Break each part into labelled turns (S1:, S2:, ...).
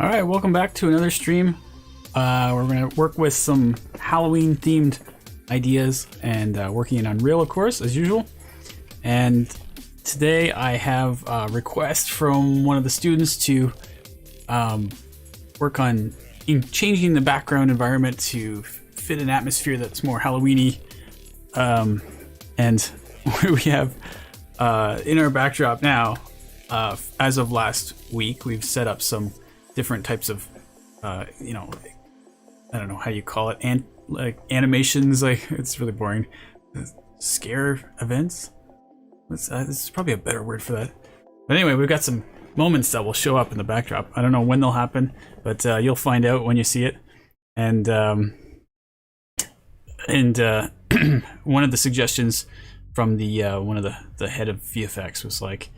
S1: Alright, welcome back to another stream. We're going to work with some Halloween themed ideas and working in Unreal, of course, as usual. And today I have a request from one of the students to work on changing the background environment to fit an atmosphere that's more Halloween-y. And we have in our backdrop now, as of last week, we've set up some different types of, you know, I don't know how you call it, and like animations. Like, it's really boring. Scare events. This is probably a better word for that. But anyway, we've got some moments that will show up in the backdrop. I don't know when they'll happen, but you'll find out when you see it. And one of the suggestions from the one of the head of VFX was like,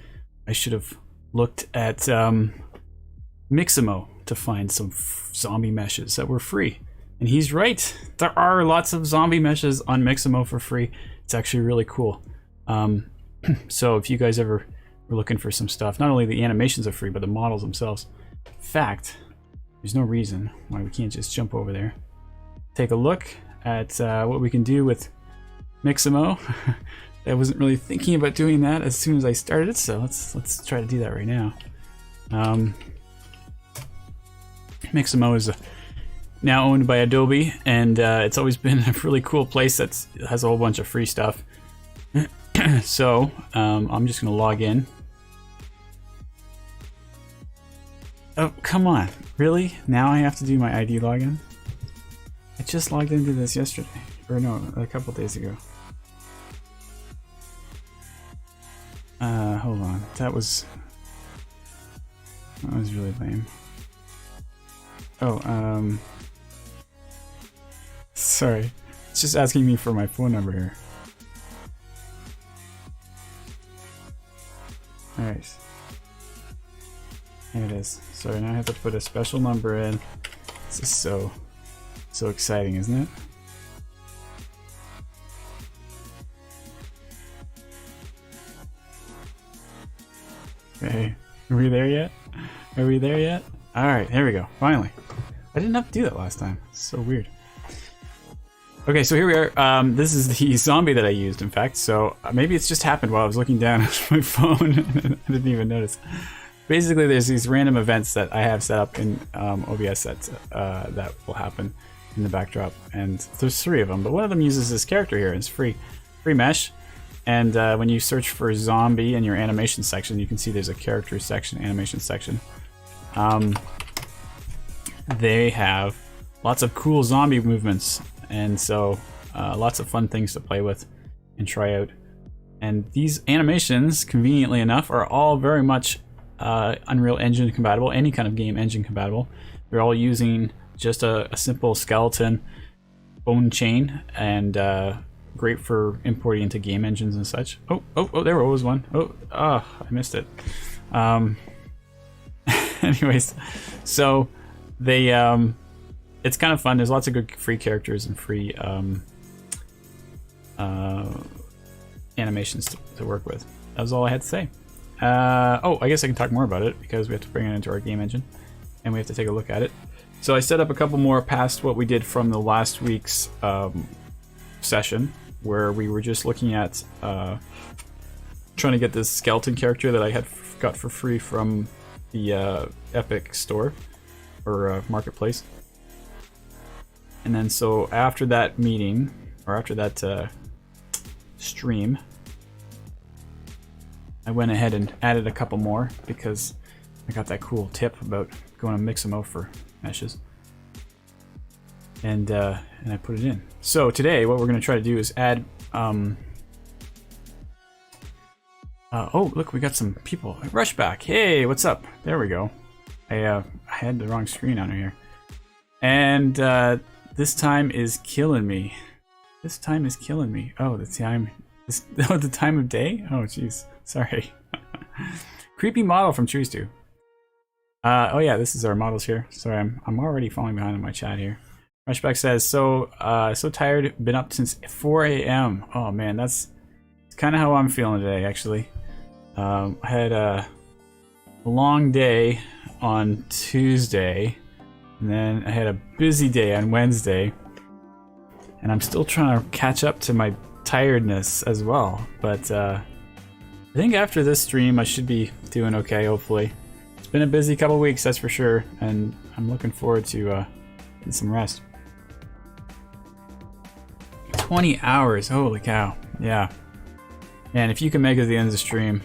S1: I should have looked at Mixamo to find some zombie meshes that were free. And he's right. There are lots of zombie meshes on Mixamo for free. It's actually really cool. So if you guys ever were looking for some stuff, not only the animations are free, but the models themselves. In fact, there's no reason why we can't just jump over there. Take a look at what we can do with Mixamo. I wasn't really thinking about doing that as soon as I started it, so let's try to do that right now. Mixamo is now owned by Adobe, and it's always been a really cool place that has a whole bunch of free stuff. So I'm just gonna log in. Oh, come on, really? Now I have to do my ID login? I just logged into this yesterday, or no, a couple days ago. Hold on, that was really lame. Oh, sorry. It's just asking me for my phone number here. Alright. There it is. Sorry, now I have to put a special number in. This is so exciting, isn't it? Okay. Are we there yet? Are we there yet? Alright, there we go. Finally. I didn't have to do that last time. It's so weird. Okay, so here we are. This is the zombie that I used, in fact. So maybe it's just happened while I was looking down at my phone. I didn't even notice. Basically, there's these random events that I have set up in OBS that will happen in the backdrop. And there's 3 of them, but one of them uses this character here. It's free mesh. And when you search for zombie in your animation section, you can see there's a character section, animation section. They have lots of cool zombie movements, and so lots of fun things to play with and try out. And these animations, conveniently enough, are all very much Unreal Engine compatible, any kind of game engine compatible. They're all using just a simple skeleton bone chain, and great for importing into game engines and such. Oh, there was one. I missed it. Anyways, so they it's kind of fun. There's lots of good free characters and free animations to work with. That was all I had to say. Oh, I guess I can talk more about it because we have to bring it into our game engine and we have to take a look at it. So I set up a couple more past what we did from the last week's session, where we were just looking at trying to get this skeleton character that I had got for free from the Epic store or marketplace. And then so after that meeting, or after that stream, I went ahead and added a couple more because I got that cool tip about going to Mixamo for meshes. And I put it in. So today what we're going to try to do is add oh, look, we got some people. Rushback. Hey, what's up? There we go. I had the wrong screen on here. And this time is killing me. This time is killing me. Oh, the time. The time of day? Oh, jeez. Sorry. Creepy model from Trees 2. Oh yeah, this is our models here. Sorry, I'm already falling behind in my chat here. Rushback says, so tired, been up since 4 a.m. Oh man, that's kind of how I'm feeling today, actually. I had a long day on Tuesday, and then I had a busy day on Wednesday, and I'm still trying to catch up to my tiredness as well. But I think after this stream I should be doing okay, hopefully. It's been a busy couple weeks, that's for sure, and I'm looking forward to getting some rest. 20 hours, holy cow. Yeah. Man, if you can make it to the end of the stream,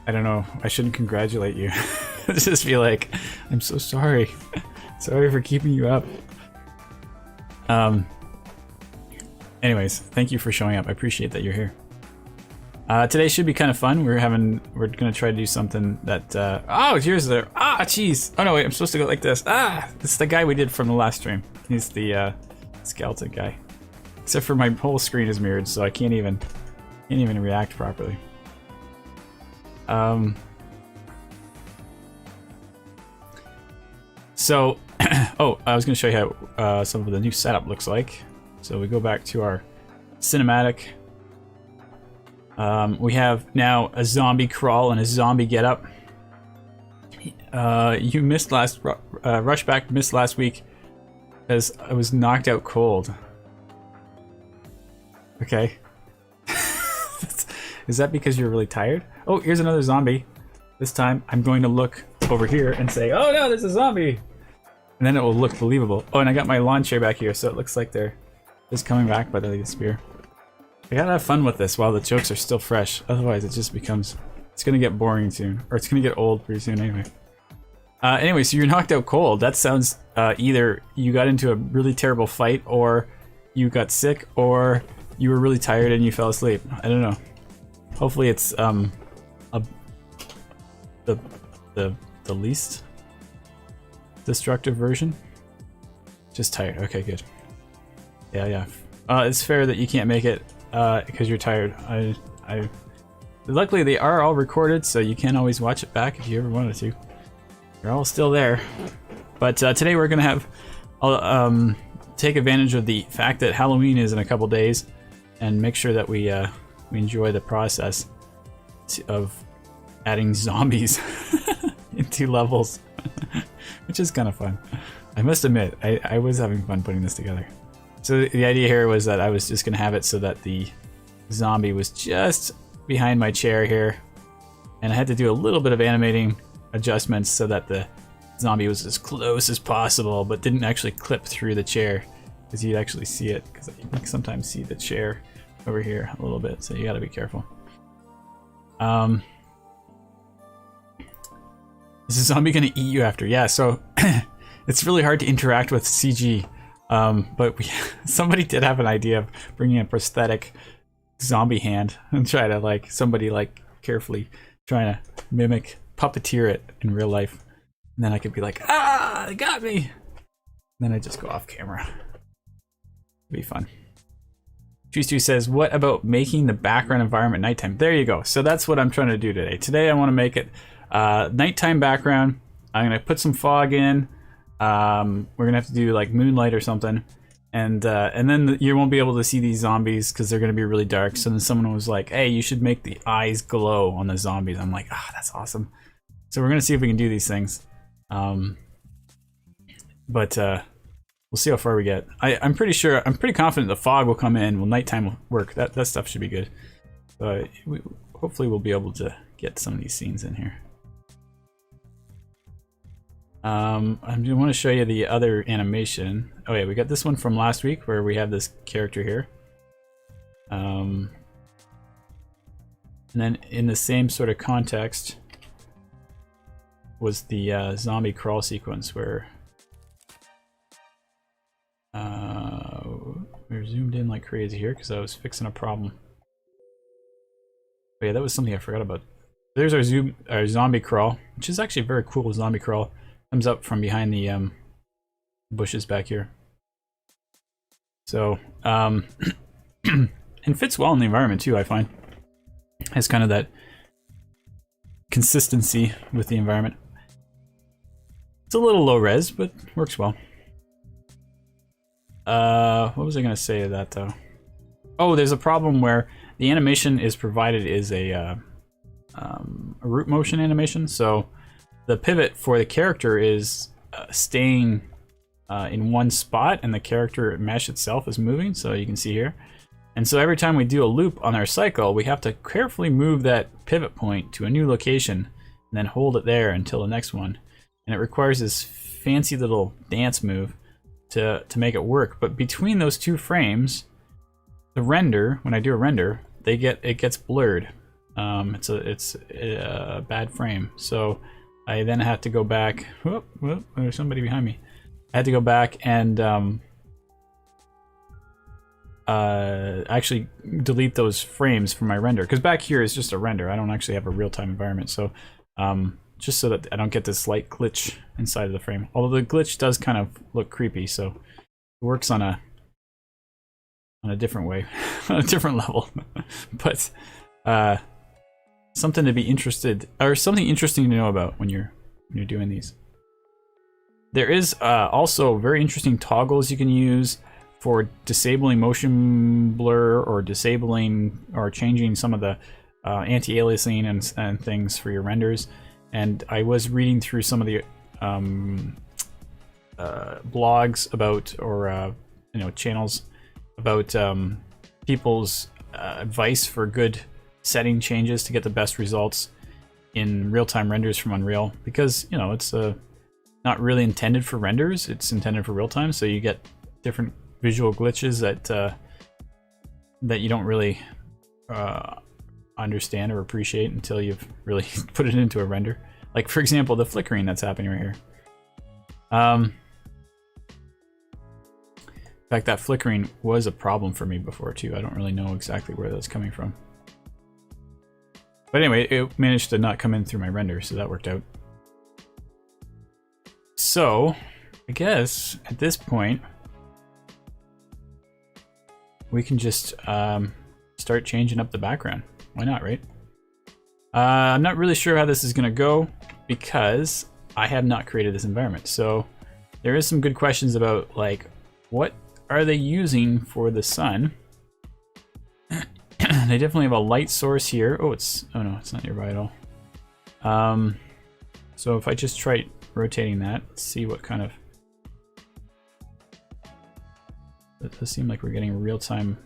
S1: I don't know, I shouldn't congratulate you. Just be like, I'm so sorry. Sorry for keeping you up. Anyways, thank you for showing up. I appreciate that you're here. Today should be kind of fun. We're gonna try to do something that, oh, here's the, jeez. Oh no, wait, I'm supposed to go like this. This is the guy we did from the last stream. He's the, skeleton guy. Except for my whole screen is mirrored, so I can't even react properly. So, oh, I was gonna show you how some of the new setup looks like. So we go back to our cinematic. We have now a zombie crawl and a zombie getup. You missed last Rushback missed last week as I was knocked out cold. Okay. Is that because you're really tired? Oh, here's another zombie. This time I'm going to look over here and say, oh no, there's a zombie! And then it will look believable. Oh, and I got my lawn chair back here, so it looks like they're just coming back by the spear. I gotta have fun with this while the jokes are still fresh. Otherwise it just becomes, it's gonna get boring soon. Or it's gonna get old pretty soon anyway. Anyway, so you're knocked out cold. That sounds either you got into a really terrible fight, or you got sick, or you were really tired and you fell asleep. I don't know. Hopefully it's the least destructive version. Just tired. Okay, good. Yeah. It's fair that you can't make it because you're tired. Luckily they are all recorded, so you can always watch it back if you ever wanted to. They're all still there. But today we're gonna have take advantage of the fact that Halloween is in a couple days, and make sure that we enjoy the process of adding zombies into levels, which is kind of fun. I must admit, I was having fun putting this together. So the idea here was that I was just going to have it so that the zombie was just behind my chair here, and I had to do a little bit of animating adjustments so that the zombie was as close as possible, but didn't actually clip through the chair, because you'd actually see it, because you can sometimes see the chair over here a little bit, so you gotta be careful. Is the zombie gonna eat you after? Yeah, so it's really hard to interact with CG, but somebody did have an idea of bringing a prosthetic zombie hand and try to, like, somebody like carefully trying to mimic, puppeteer it in real life, and then I could be like, they got me, and then I just go off camera. It'd be fun. Cheese2 says, what about making the background environment nighttime? There you go. So that's what I'm trying to do today. Today I want to make it nighttime background. I'm going to put some fog in. We're going to have to do like moonlight or something. And then you won't be able to see these zombies because they're going to be really dark. So then someone was like, hey, you should make the eyes glow on the zombies. I'm like, that's awesome. So we're going to see if we can do these things. We'll see how far we get. I'm pretty confident the fog will come in. Well, nighttime will work. That stuff should be good. Hopefully we'll be able to get some of these scenes in here. I want to show you the other animation. Oh yeah, we got this one from last week where we have this character here. And then in the same sort of context was the zombie crawl sequence where we're zoomed in like crazy here because I was fixing a problem. Oh yeah, that was something I forgot about. There's our zombie crawl, which is actually a very cool zombie crawl. Comes up from behind the bushes back here. So, and fits well in the environment too, I find. Has kind of that consistency with the environment. It's a little low res, but works well. What was I gonna say to that though? Oh, there's a problem where the animation is provided is a a root motion animation. So the pivot for the character is staying in one spot, and the character mesh itself is moving, so you can see here. And so every time we do a loop on our cycle, we have to carefully move that pivot point to a new location and then hold it there until the next one. And it requires this fancy little dance move to make it work. But between those two frames, the render, when I do a render, it gets blurred. It's a bad frame. So I then have to go back. Whoop, whoop, there's somebody behind me. I had to go back and actually delete those frames from my render, because back here is just a render. I don't actually have a real-time environment, so just so that I don't get this slight glitch inside of the frame. Although the glitch does kind of look creepy, so it works on a different way, on a different level. But something to be interested, or something interesting to know about when you're doing these. There is also very interesting toggles you can use for disabling motion blur, or disabling or changing some of the anti-aliasing and things for your renders. And I was reading through some of the blogs about, or channels about people's advice for good setting changes to get the best results in real-time renders from Unreal, because it's not really intended for renders, it's intended for real-time, so you get different visual glitches that you don't really understand or appreciate until you've really put it into a render. Like, for example, the flickering that's happening right here. In fact, that flickering was a problem for me before too. I don't really know exactly where that's coming from. But anyway, it managed to not come in through my render, so that worked out. So, I guess at this point, we can just start changing up the background. Why not, right? I'm not really sure how this is gonna go because I have not created this environment. So there is some good questions about, like, what are they using for the sun? They definitely have a light source here. Oh no, it's not nearby at all. So if I just try rotating that, let's see what kind of. It does seem like we're getting real-time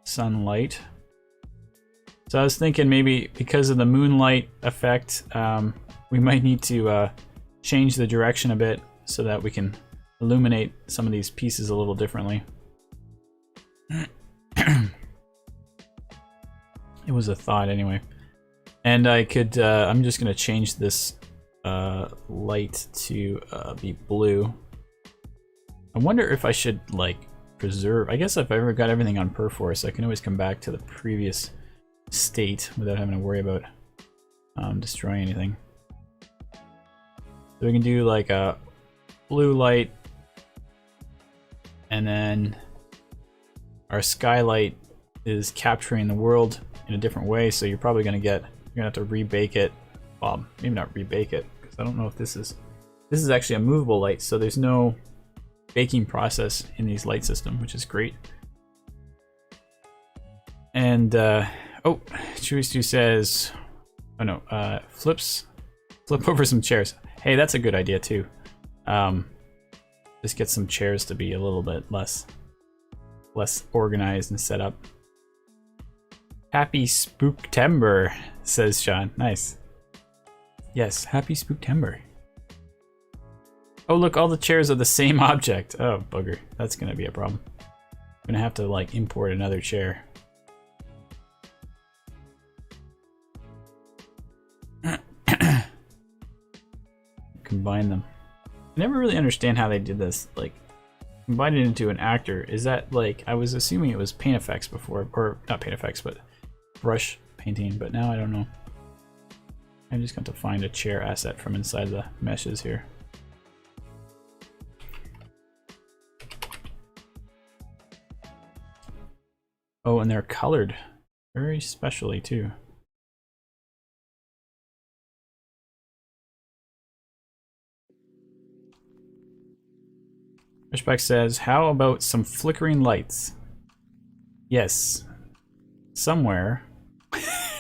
S1: sunlight. So I was thinking maybe because of the moonlight effect, we might need to change the direction a bit so that we can illuminate some of these pieces a little differently. It was a thought anyway. And I could, I'm just gonna change this light to be blue. I wonder if I should, like, preserve. I guess if I ever got everything on Perforce, I can always come back to the previous state without having to worry about destroying anything. So we can do like a blue light, and then our skylight is capturing the world in a different way. So you're probably gonna have to rebake it. Well, maybe not rebake it, because I don't know if this is actually a movable light, so there's no baking process in these light system, which is great. And oh, Chewy says, oh no, flip over some chairs. Hey, that's a good idea too. Just get some chairs to be a little bit less organized and set up. Happy Spooktember, says Sean. Nice. Yes, happy Spooktember. Oh look, all the chairs are the same object. Oh bugger, that's gonna be a problem. I'm gonna have to, like, import another chair. Combine them. I never really understand how they did this. Like, combine it into an actor. Is that, like, I was assuming it was paint effects before, or not paint effects, but brush painting, but now I don't know. I'm just going to find a chair asset from inside the meshes here. Oh, and they're colored very specially too. Fishback says, how about some flickering lights? Yes. Somewhere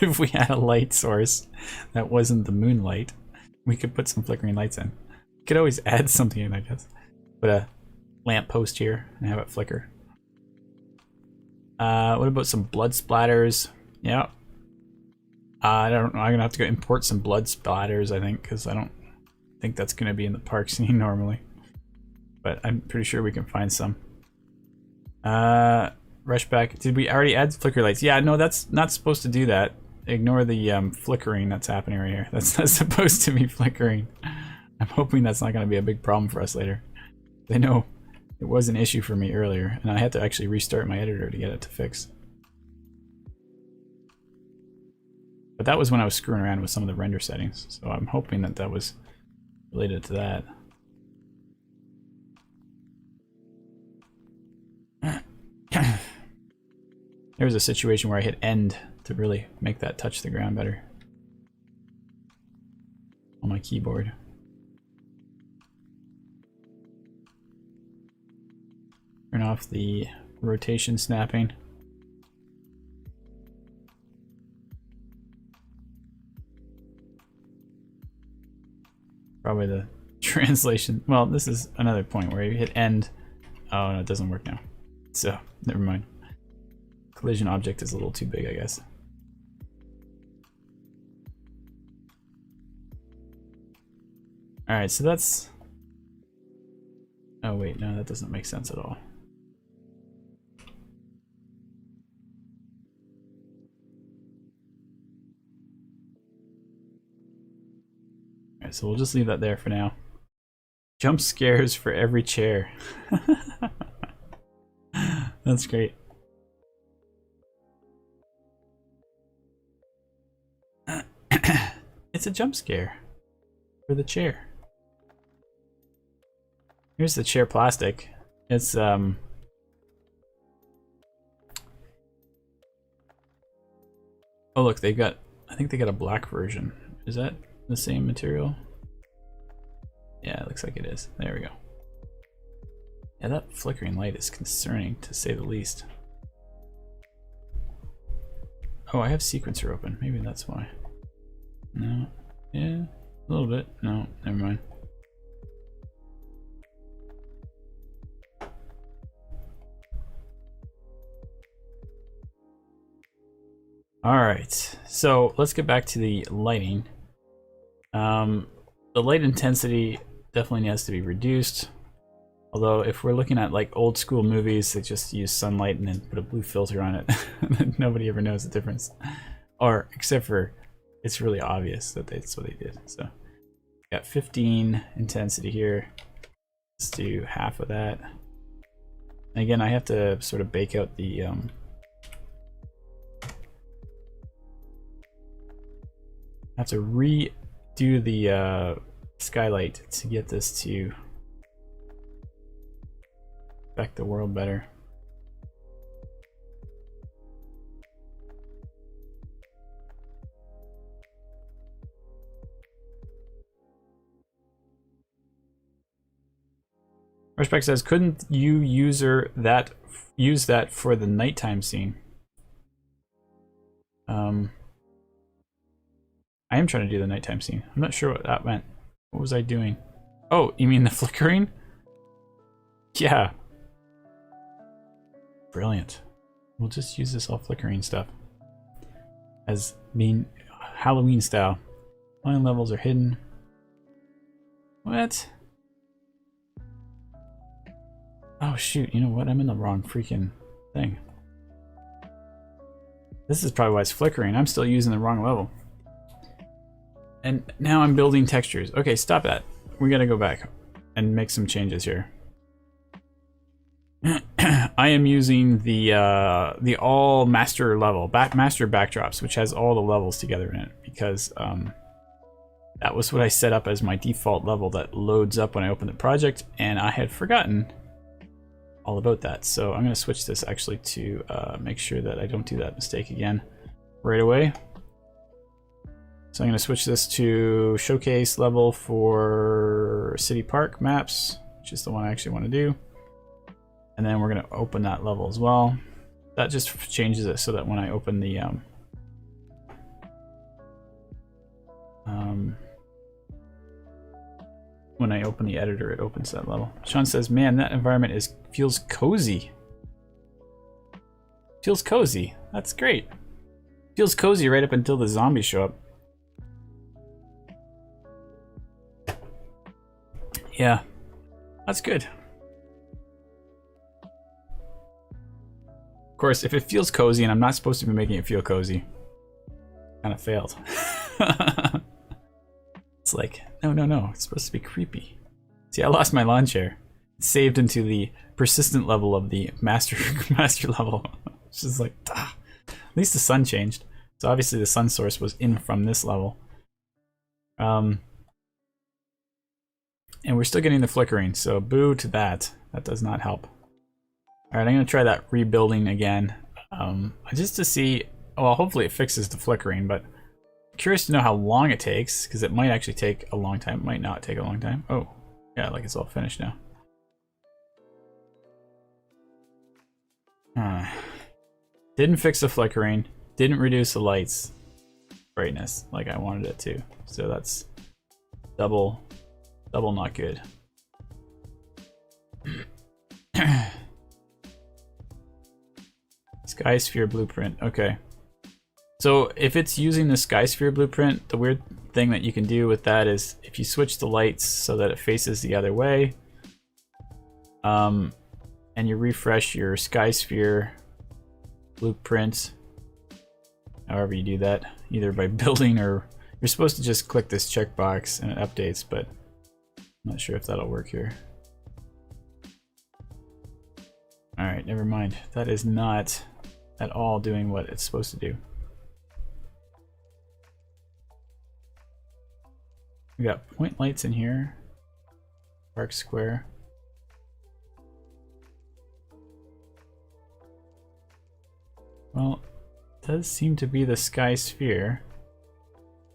S1: if we had a light source that wasn't the moonlight, we could put some flickering lights in. We could always add something in, I guess. Put a lamp post here and have it flicker. What about some blood splatters? Yeah. I don't know. I'm gonna have to go import some blood splatters, I think, because I don't think that's gonna be in the park scene normally. But I'm pretty sure we can find some. Rush back. Did we already add flicker lights? Yeah, no, that's not supposed to do that. Ignore the flickering that's happening right here. That's not supposed to be flickering. I'm hoping that's not going to be a big problem for us later. I know it was an issue for me earlier, and I had to actually restart my editor to get it to fix. But that was when I was screwing around with some of the render settings, so I'm hoping that that was related to that. There was a situation where I hit end to really make that touch the ground better on my keyboard. Turn off the rotation snapping. Probably the translation. Well, this is another point where you hit end. Oh no, it doesn't work now. So, never mind. Collision object is a little too big, I guess. Alright, so that's... Oh wait, no, that doesn't make sense at all. Alright, so we'll just leave that there for now. Jump scares for every chair. That's great. It's a jump scare for the chair. Here's the chair plastic. It's oh look, they've got, I think they got a black version. Is that the same material? Yeah, it looks like it is. There we go. Yeah, that flickering light is concerning, to say the least. Oh, I have sequencer open. Maybe that's why. No. Yeah, a little bit. No, never mind. Alright, so let's get back to the lighting. The light intensity definitely has to be reduced. Although if we're looking at like old school movies, they just use sunlight and then put a blue filter on it. Nobody ever knows the difference. Or except for it's really obvious that that's what they did. So got 15 intensity here. Let's do half of that. And again, I have to sort of bake out the I have to redo the skylight to get this to affect the world better. Rushback says, couldn't you use that for the nighttime scene? I am trying to do the nighttime scene. I'm not sure what that meant. What was I doing? Oh, you mean the flickering? Yeah. Brilliant. We'll just use this all flickering stuff as being Halloween style. Line levels are hidden. What? Oh shoot, you know what? I'm in the wrong freaking thing. This is probably why it's flickering. I'm still using the wrong level. And now I'm building textures. Okay, stop that. We gotta go back and make some changes here. I am using the all master level, master backdrops, which has all the levels together in it, because that was what I set up as my default level that loads up when I open the project, and I had forgotten all about that. So I'm going to switch this actually to make sure that I don't do that mistake again right away. So I'm going to switch this to showcase level for city park maps, which is the one I actually want to do. And then we're going to open that level as well. That just changes it so that when I open the When I open the editor, it opens that level. Sean says, man, that environment feels cozy. Feels cozy. That's great. Feels cozy right up until the zombies show up. Yeah, that's good. Of course, if it feels cozy and I'm not supposed to be making it feel cozy, kind of failed. It's like, no, it's supposed to be creepy. See, I lost my lawn chair. It's saved into the persistent level of the master level. It's just like, ah. At least the sun changed. So obviously the sun source was in from this level. And we're still getting the flickering, so boo to that. That does not help. Alright, I'm gonna try that rebuilding again. Just to see, well, hopefully it fixes the flickering, but curious to know how long it takes, because it might actually take a long time. It might not take a long time. Oh, yeah, like it's all finished now. Didn't fix the flickering. Didn't reduce the lights brightness like I wanted it to. So that's double not good. Sky Sphere blueprint. Okay. So if it's using the Sky Sphere blueprint, the weird thing that you can do with that is if you switch the lights so that it faces the other way, and you refresh your Sky Sphere blueprint, however you do that, either by building or you're supposed to just click this checkbox and it updates, but I'm not sure if that'll work here. Alright, never mind. That is not at all doing what it's supposed to do. We got point lights in here. Dark square. Well, it does seem to be the Sky Sphere.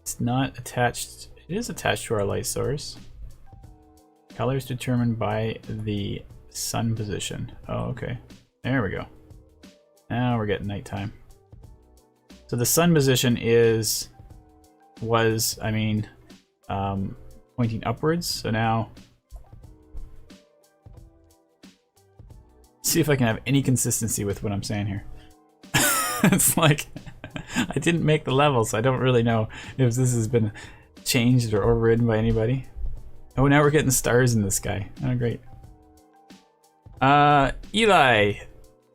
S1: It's not attached. It is attached to our light source. Color is determined by the sun position. Oh, okay. There we go. Now we're getting nighttime. So the sun position was pointing upwards. So now, see if I can have any consistency with what I'm saying here. It's like, I didn't make the level, so I don't really know if this has been changed or overridden by anybody. Oh, now we're getting stars in the sky. Oh, great. Eli,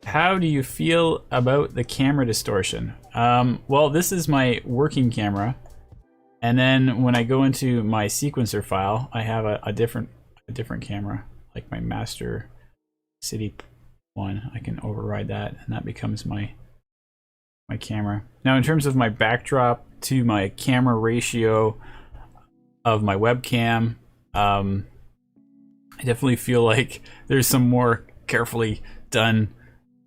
S1: how do you feel about the camera distortion? Well, this is my working camera, and then when I go into my sequencer file, I have a different camera, like my master city one. I can override that, and that becomes my camera. Now, in terms of my backdrop to my camera ratio of my webcam, I definitely feel like there's some more carefully done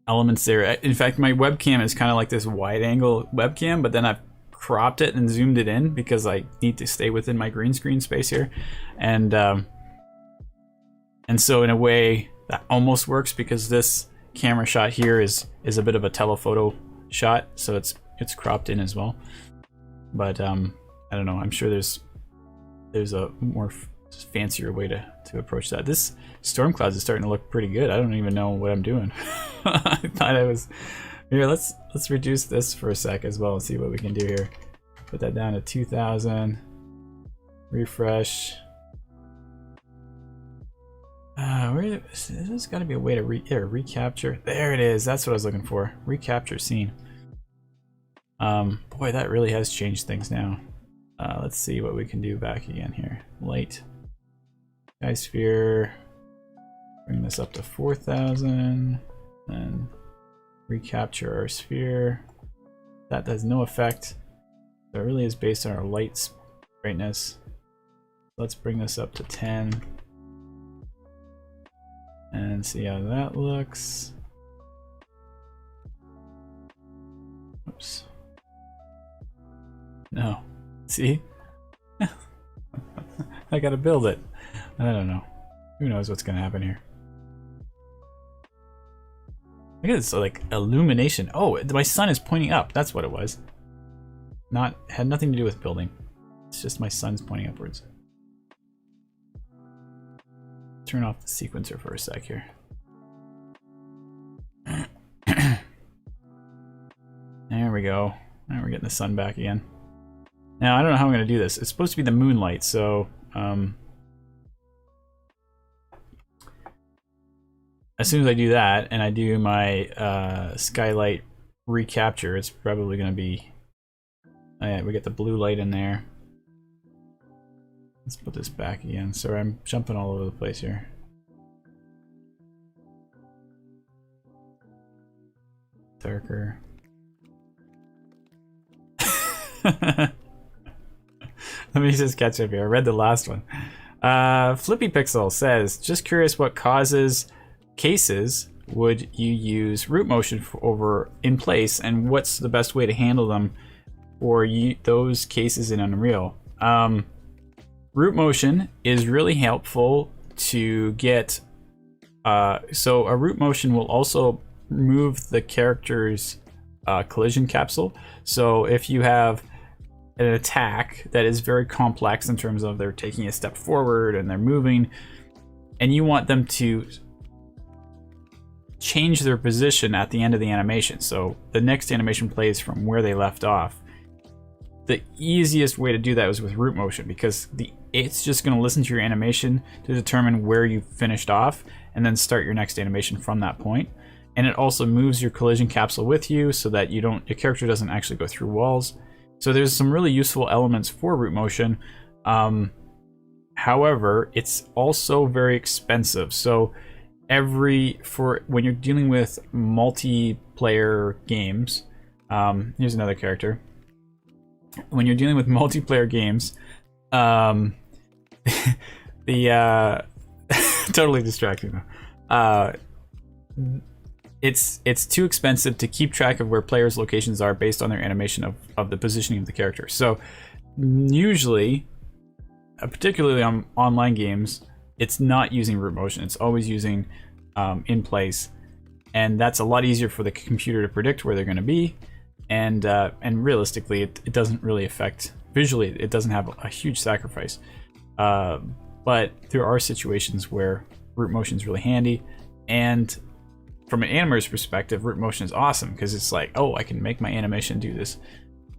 S1: elements there. In fact, my webcam is kind of like this wide angle webcam, but then I've cropped it and zoomed it in because I need to stay within my green screen space here. And so in a way that almost works because this camera shot here is a bit of a telephoto shot, so it's cropped in as well. But I don't know, I'm sure there's a more fancier way to approach that. This storm clouds is starting to look pretty good. I don't even know what I'm doing. I thought I was here. Let's reduce this for a sec as well and see what we can do here. Put that down to 2000. Refresh. There's got to be a way to recapture. There it is. That's what I was looking for. Recapture scene. Boy, that really has changed things now. Let's see what we can do back again here. Light. Sky Sphere. Bring this up to 4000. And recapture our sphere. That has no effect. So it really is based on our light brightness. Let's bring this up to 10. And see how that looks. Oops. No. See? I gotta build it. I don't know. Who knows what's gonna happen here. Look at this, like, illumination. Oh, my sun is pointing up. That's what it was. Had nothing to do with building. It's just my sun's pointing upwards. Turn off the sequencer for a sec here. There we go. Now we're getting the sun back again. Now, I don't know how I'm going to do this. It's supposed to be the moonlight, so... as soon as I do that, and I do my skylight recapture, it's probably going to be... Oh yeah, we get the blue light in there. Let's put this back again. Sorry, I'm jumping all over the place here. Darker. Let me just catch up here. I read the last one. Flippy Pixel says, just curious what cases would you use root motion over in place, and what's the best way to handle them for those cases in Unreal? Root motion is really helpful to get... so a root motion will also move the character's collision capsule. So if you have an attack that is very complex in terms of they're taking a step forward and they're moving, and you want them to change their position at the end of the animation, so the next animation plays from where they left off, the easiest way to do that is with root motion, because it's just going to listen to your animation to determine where you finished off and then start your next animation from that point. And it also moves your collision capsule with you so that your character doesn't actually go through walls. So there's some really useful elements for root motion. However, it's also very expensive. So when you're dealing with multiplayer games, here's another character. When you're dealing with multiplayer games, totally distracting though. It's too expensive to keep track of where players' locations are based on their animation of the positioning of the character. So usually, particularly on online games, it's not using root motion. It's always using in place, and that's a lot easier for the computer to predict where they're going to be. And realistically, it doesn't really affect visually. It doesn't have a huge sacrifice. But there are situations where root motion is really handy, and from an animator's perspective, root motion is awesome because it's like, oh, I can make my animation do this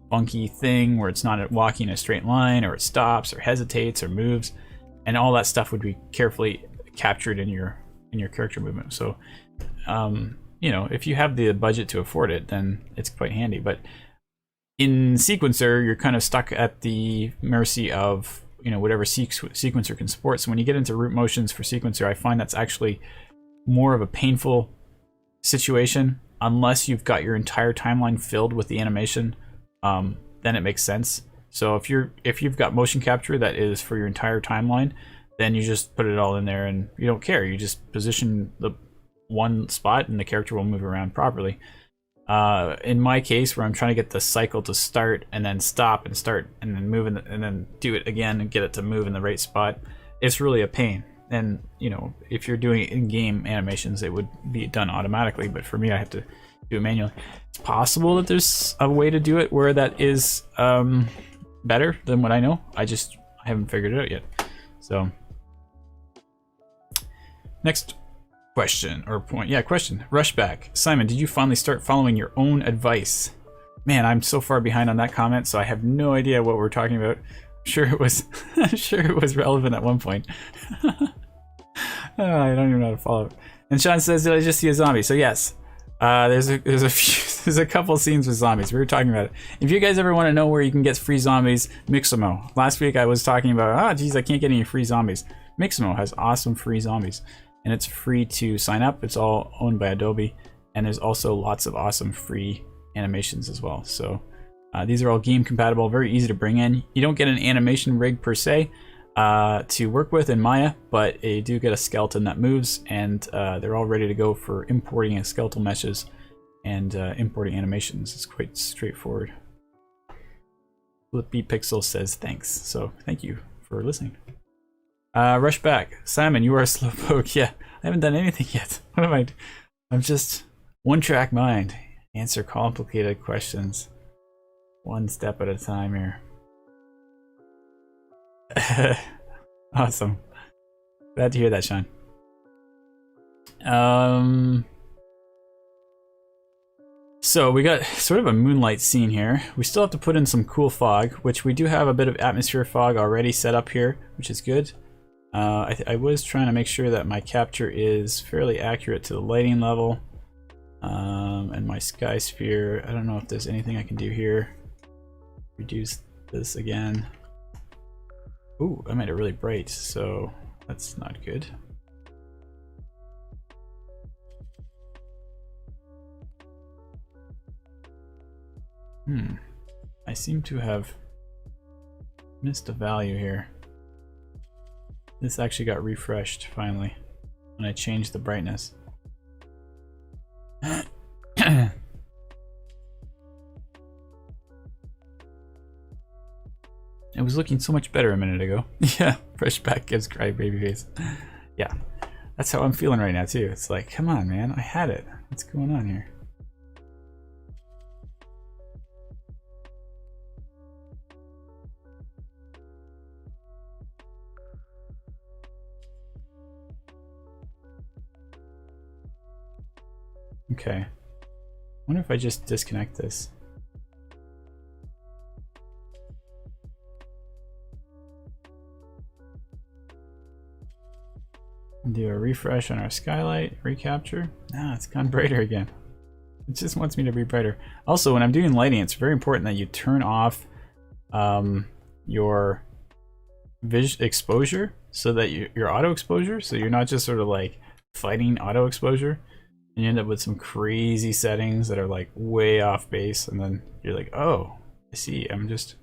S1: funky thing where it's not walking in a straight line, or it stops, or hesitates, or moves, and all that stuff would be carefully captured in your character movement. So, you know, if you have the budget to afford it, then it's quite handy. But in sequencer, you're kind of stuck at the mercy of, you know, whatever sequencer can support. So when you get into root motions for sequencer, I find that's actually more of a painful situation. Unless you've got your entire timeline filled with the animation, then it makes sense. So if you've got motion capture that is for your entire timeline, then you just put it all in there and you don't care. You just position the one spot and the character will move around properly. In my case, where I'm trying to get the cycle to start and then stop and start and then move and then do it again and get it to move in the right spot, it's really a pain. And, you know, if you're doing in-game animations, it would be done automatically, but for me, I have to do it manually. It's possible that there's a way to do it where that is better than what I know. I haven't figured it out yet. So, next question, or point. Yeah, question. Rushback. Simon, did you finally start following your own advice? Man, I'm so far behind on that comment, so I have no idea what we're talking about. Sure it was sure it was relevant at one point. I don't even know how to follow it. And Sean says, did I just see a zombie? So yes, there's a couple scenes with zombies. We were talking about it. If you guys ever want to know where you can get free zombies, Mixamo. Last week I was talking about, geez, I can't get any free zombies. Mixamo has awesome free zombies, and it's free to sign up. It's all owned by Adobe, and there's also lots of awesome free animations as well. So these are all game compatible, very easy to bring in. You don't get an animation rig per se to work with in Maya, but you do get a skeleton that moves, and they're all ready to go for importing skeletal meshes and importing animations. It's quite straightforward. Flippy Pixel says thanks, so thank you for listening. Rushback. Simon, you are a slowpoke. Yeah, I haven't done anything yet. What am I? I'm just one-track mind. Answer complicated questions one step at a time here. Awesome. Glad to hear that, Sean. So we got sort of a moonlight scene here. We still have to put in some cool fog, which we do have a bit of atmosphere fog already set up here, which is good. I was trying to make sure that my capture is fairly accurate to the lighting level. And my sky sphere, I don't know if there's anything I can do here. Reduce this again. Ooh, I made it really bright, so that's not good. I seem to have missed a value here. This actually got refreshed finally when I changed the brightness. It was looking so much better a minute ago. Yeah, fresh back gives cry baby face. Yeah, that's how I'm feeling right now too. It's like, come on, man, I had it. What's going on here? Okay. Wonder if I just disconnect this. Do a refresh on our skylight, recapture. Ah, it's gone brighter again. It just wants me to be brighter. Also, when I'm doing lighting, it's very important that you turn off your exposure so that your auto exposure, so you're not just sort of like fighting auto exposure and you end up with some crazy settings that are like way off base, and then you're like, oh, I see, I'm just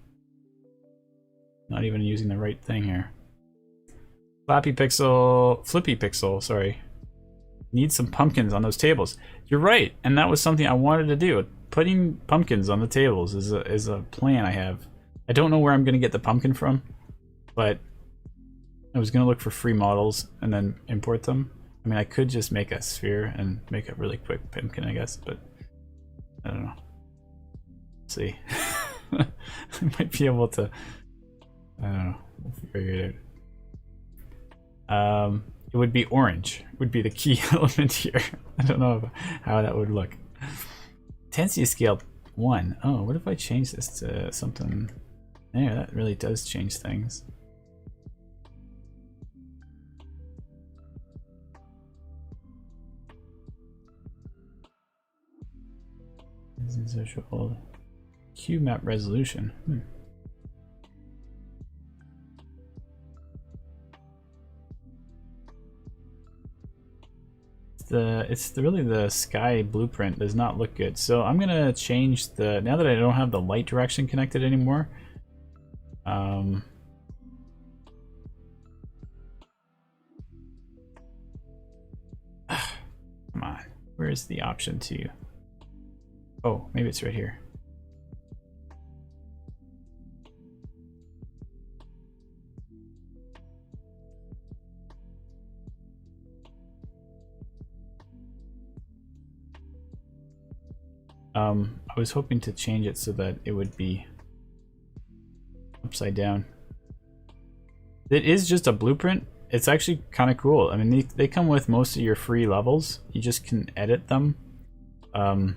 S1: not even using the right thing here. Flippy pixel, sorry. Need some pumpkins on those tables. You're right, and that was something I wanted to do. Putting pumpkins on the tables is a plan I have. I don't know where I'm gonna get the pumpkin from, but I was gonna look for free models and then import them. I mean, I could just make a sphere and make a really quick pumpkin, I guess, but I don't know. Let's see. I might be able to, I don't know, we'll figure it out. It would be orange, would be the key element here. I don't know how that would look. Intensity scale 1. Oh, what if I change this to something? Yeah, that really does change things. Q map resolution. Really the sky blueprint does not look good, so I'm gonna change the, now that I don't have the light direction connected anymore. Come on, where's the option to? Oh, maybe it's right here. I was hoping to change it so that it would be upside down. It is just a blueprint. It's actually kind of cool. I mean, they come with most of your free levels. You just can edit them. I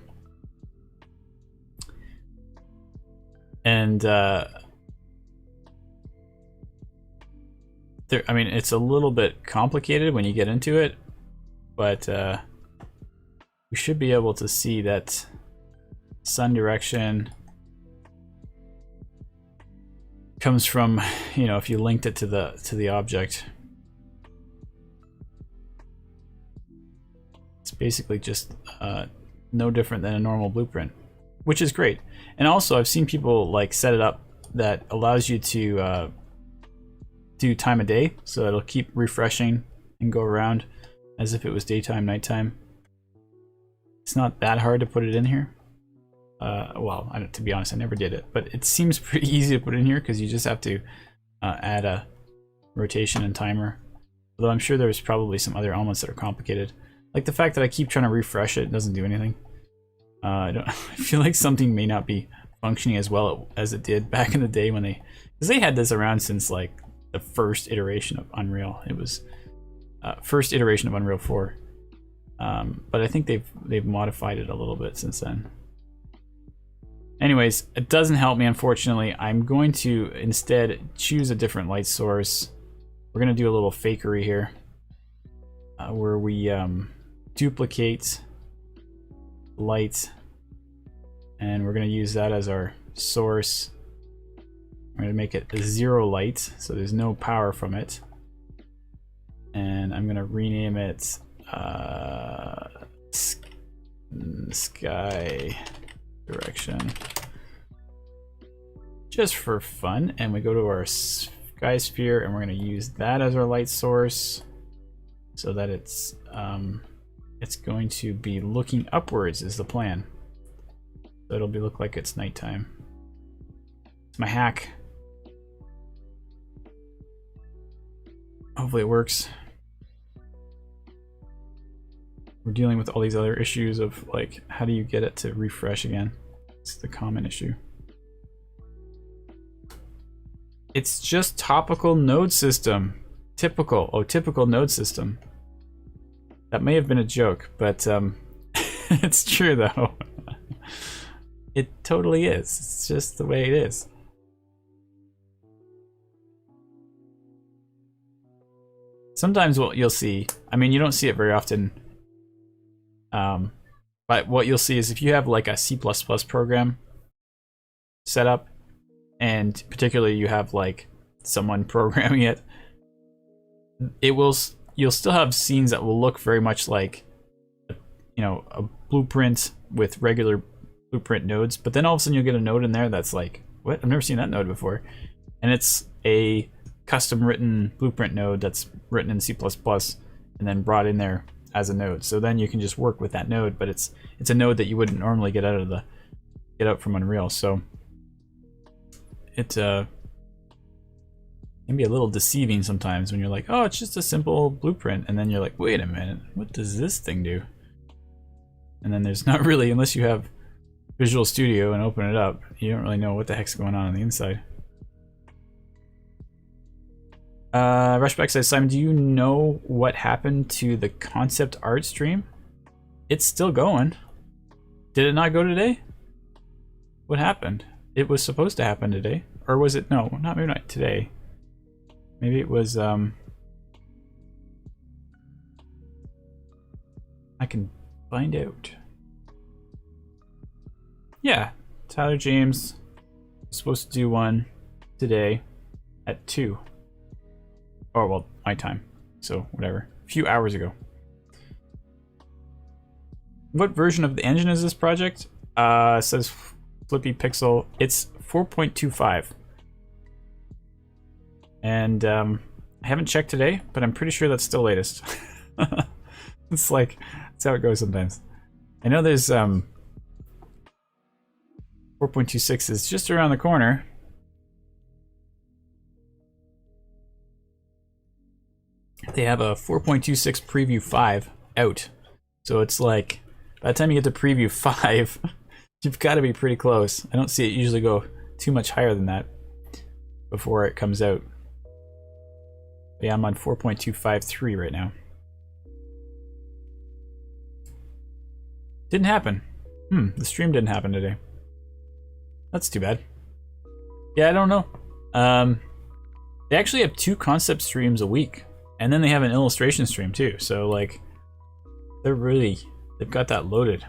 S1: mean, it's a little bit complicated when you get into it, but we should be able to see that sun direction comes from, you know, if you linked it to the object. It's basically just no different than a normal blueprint, which is great. And also, I've seen people like set it up that allows you to do time of day, so it'll keep refreshing and go around as if it was daytime, nighttime. It's not that hard to put it in here. Well, to be honest, I never did it, but it seems pretty easy to put in here because you just have to add a rotation and timer. Although I'm sure there's probably some other elements that are complicated. Like the fact that I keep trying to refresh it doesn't do anything. I feel like something may not be functioning as well as it did back in the day when because they had this around since like the first iteration of Unreal. It was first iteration of Unreal 4. But I think they've modified it a little bit since then. Anyways, it doesn't help me, unfortunately. I'm going to instead choose a different light source. We're going to do a little fakery here, where we duplicate light, and we're going to use that as our source. I'm going to make it a 0 light, so there's no power from it. And I'm going to rename it sky direction, just for fun. And we go to our sky sphere, and we're going to use that as our light source, so that it's going to be looking upwards is the plan. So it'll look like it's nighttime. It's my hack. Hopefully it works. We're dealing with all these other issues of like, how do you get it to refresh again? It's the common issue. It's just topical node system. Typical. Oh, typical node system. That may have been a joke, but it's true though. It totally is. It's just the way it is. Sometimes what you'll see, I mean, you don't see it very often, but what you'll see is if you have like a C++ program set up, and particularly you have like someone programming it, you'll still have scenes that will look very much like, you know, a blueprint with regular blueprint nodes, but then all of a sudden you'll get a node in there that's like, what? I've never seen that node before. And it's a custom written blueprint node that's written in C++ and then brought in there as a node. So then you can just work with that node, but it's a node that you wouldn't normally get out from Unreal. So it can be a little deceiving sometimes when you're like, oh, it's just a simple blueprint, and then you're like, wait a minute, what does this thing do? And then there's not really, unless you have Visual Studio and open it up, you don't really know what the heck's going on the inside. Rushback says, Simon, do you know what happened to the concept art stream? It's still going. Did it not go today? What happened? It was supposed to happen today. Or was it? No, maybe not today. Maybe it was, I can find out. Yeah, Tyler James was supposed to do one today at 2. Oh, well, my time. So, whatever. A few hours ago. What version of the engine is this project? It says Flippy Pixel. It's 4.25. And I haven't checked today, but I'm pretty sure that's still latest. It's like, that's how it goes sometimes. I know there's 4.26 is just around the corner. They have a 4.26 preview 5 out. So it's like, by the time you get to preview 5, you've got to be pretty close. I don't see it usually go too much higher than that before it comes out. But yeah, I'm on 4.253 right now. Didn't happen. The stream didn't happen today. That's too bad. Yeah, I don't know. They actually have 2 concept streams a week. And then they have an illustration stream too. So like, they've got that loaded.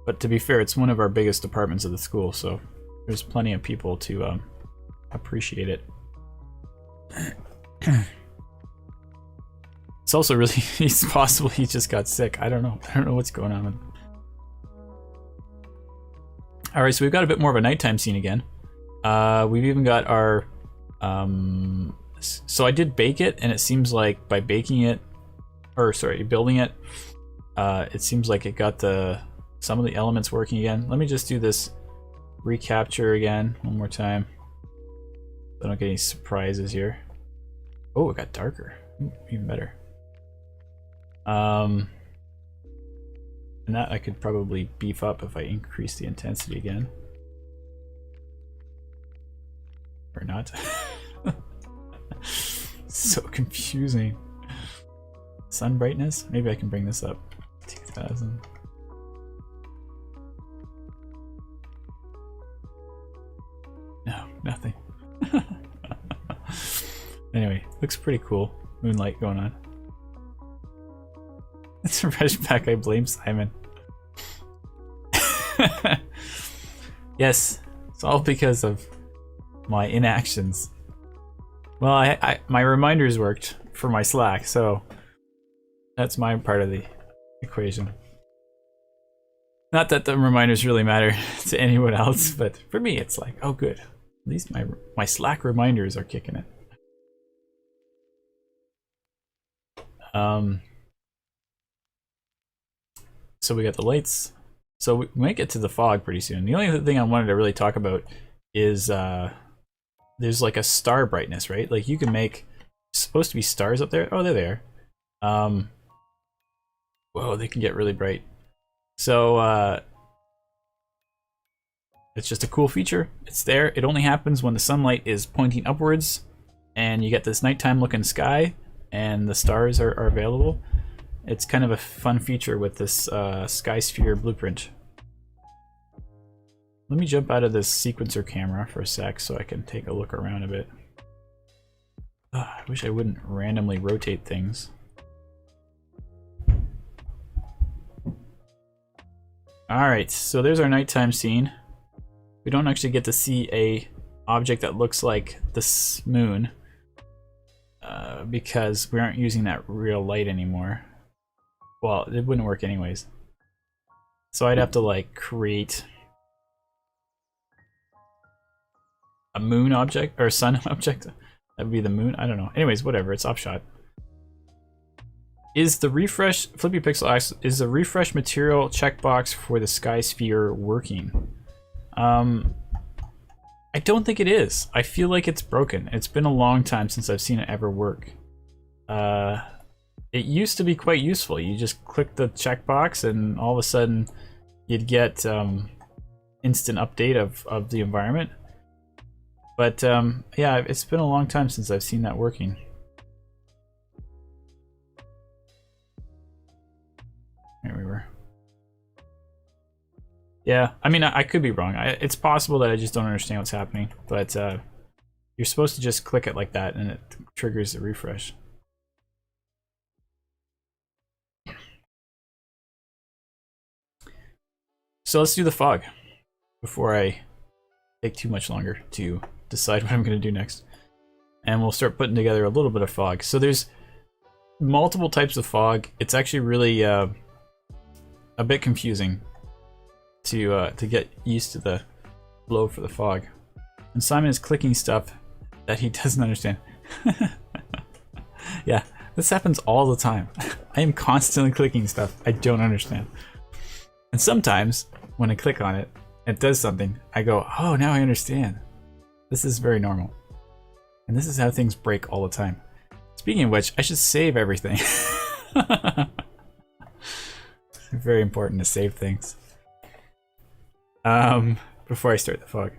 S1: But to be fair, it's one of our biggest departments of the school, so there's plenty of people to appreciate it. It's also really, it's possible he just got sick. I don't know what's going on with him. All right, so we've got a bit more of a nighttime scene again. We've even got our, so I did bake it, and it seems like by baking it, or sorry, building it, it seems like it got some of the elements working again. Let me just do this recapture again one more time. So I don't get any surprises here. Oh, it got darker. Ooh, even better. And that I could probably beef up if I increase the intensity again. Or not. So confusing. Sun brightness? Maybe I can bring this up. 2000. No, nothing. Anyway, looks pretty cool. Moonlight going on. It's a fresh back. I blame Simon. Yes, it's all because of my inactions. Well, my reminders worked for my Slack, so that's my part of the equation. Not that the reminders really matter to anyone else, but for me, it's like, oh, good. At least my Slack reminders are kicking it. So we got the lights. So we might get to the fog pretty soon. The only other thing I wanted to really talk about is there's like a star brightness, right? Like you can make supposed to be stars up there. Oh, they're there. Whoa, they can get really bright. So it's just a cool feature. It's there. It only happens when the sunlight is pointing upwards, and you get this nighttime looking sky, and the stars are available. It's kind of a fun feature with this sky sphere blueprint. Let me jump out of this sequencer camera for a sec so I can take a look around a bit. I wish I wouldn't randomly rotate things. Alright, so there's our nighttime scene. We don't actually get to see a object that looks like the moon because we aren't using that real light anymore. Well, it wouldn't work anyways. So I'd have to like create a moon object or a sun object. That would be the moon. I don't know. Anyways, whatever. It's offshot. Is the refresh Flippy Pixel asks, is the refresh material checkbox for the sky sphere working? I don't think it is. I feel like it's broken. It's been a long time since I've seen it ever work. It used to be quite useful. You just click the checkbox and all of a sudden you'd get instant update of the environment. But yeah, it's been a long time since I've seen that working. There we were. Yeah, I mean, I could be wrong. It's possible that I just don't understand what's happening. But you're supposed to just click it like that and it triggers the refresh. So let's do the fog before I take too much longer to decide what I'm going to do next. And we'll start putting together a little bit of fog. So there's multiple types of fog. It's actually really a bit confusing to get used to the flow for the fog. And Simon is clicking stuff that he doesn't understand. Yeah, this happens all the time. I am constantly clicking stuff I don't understand. And sometimes when I click on it, it does something. I go, oh, now I understand. This is very normal. And this is how things break all the time. Speaking of which, I should save everything. It's very important to save things. Before I start the fog.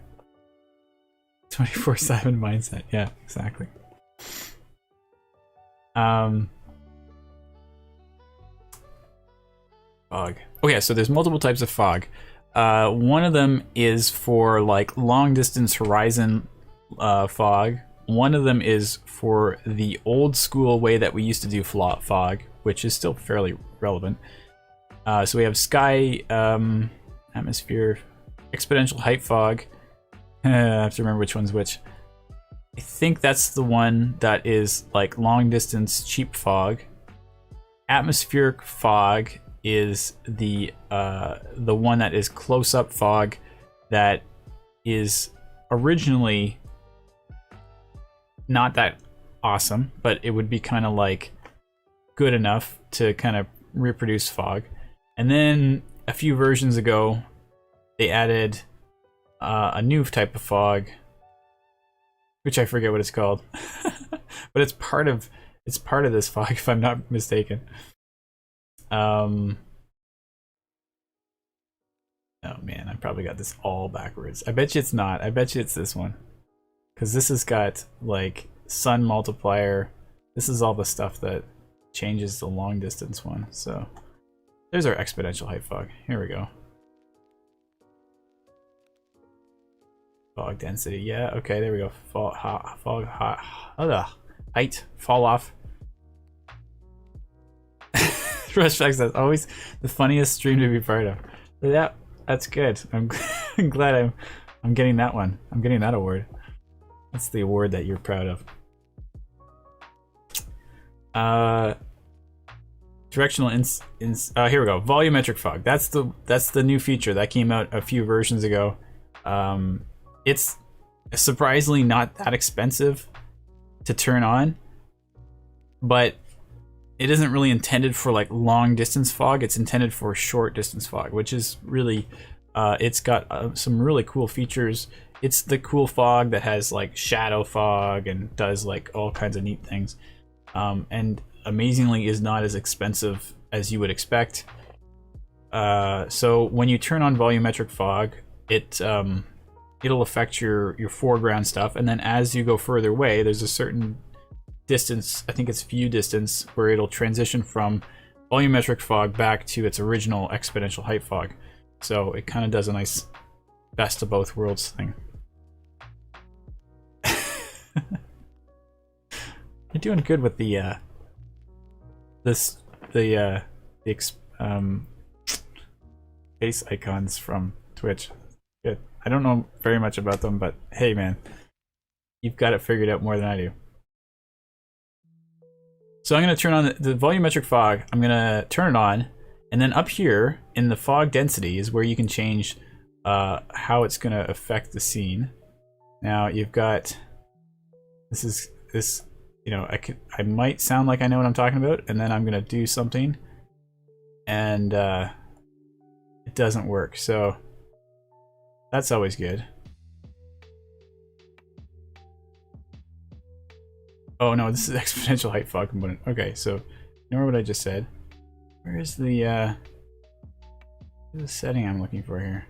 S1: 24/7 mindset. Yeah, exactly. Fog. Oh yeah, so there's multiple types of fog. One of them is for like long distance horizon fog. One of them is for the old school way that we used to do fog, which is still fairly relevant. So we have sky, atmosphere, exponential height fog. I have to remember which one's which. I think that's the one that is like long distance cheap fog. Atmospheric fog is the one that is close up fog that is originally not that awesome, but it would be kind of like good enough to kind of reproduce fog. And then a few versions ago they added a new type of fog, which I forget what it's called. But it's part of this fog, if I'm not mistaken. Oh man, I probably got this all backwards. I bet you it's not. I bet you it's this one. because this has got like sun multiplier. This is all the stuff that changes the long distance one. So there's our exponential height fog. Here we go. Fog density. Yeah. Okay. There we go. Height. Fall off. Rushback says always the funniest stream to be part of. Yeah, that's good. I'm glad I'm getting that one. I'm getting that award. That's the award that you're proud of. Directional here we go. Volumetric fog. That's the new feature that came out a few versions ago. It's surprisingly not that expensive to turn on, but it isn't really intended for like long distance fog. It's intended for short distance fog, which is really it's got some really cool features. It's the cool fog that has like shadow fog and does like all kinds of neat things, and amazingly is not as expensive as you would expect. So when you turn on volumetric fog, it'll affect your foreground stuff, and then as you go further away, there's a certain distance, I think it's view distance, where it'll transition from volumetric fog back to its original exponential height fog. So it kind of does a nice best of both worlds thing. You're doing good with the face icons from Twitch. Good. I don't know very much about them, but hey man, you've got it figured out more than I do. So I'm going to turn on the volumetric fog. I'm going to turn it on, and then up here in the fog density is where you can change how it's going to affect the scene. Now you've got this, you know, I might sound like I know what I'm talking about, and then I'm going to do something and it doesn't work. So that's always good. Oh no, this is exponential height fog component. Okay, so ignore what I just said. Where's the setting I'm looking for here?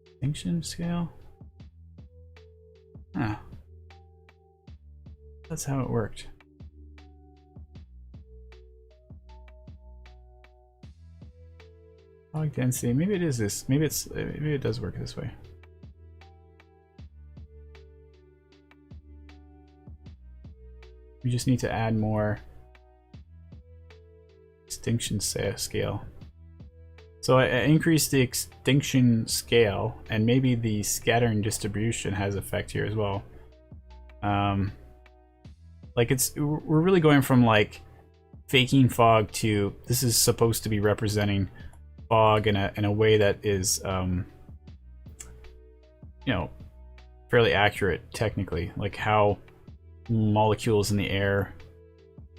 S1: Extinction scale? Huh. That's how it worked. Fog density. Maybe it is this. Maybe it does work this way. We just need to add more extinction scale. So I increased the extinction scale, and maybe the scattering distribution has effect here as well. Like we're really going from like faking fog to this is supposed to be representing fog in a way that is you know, fairly accurate technically, like how molecules in the air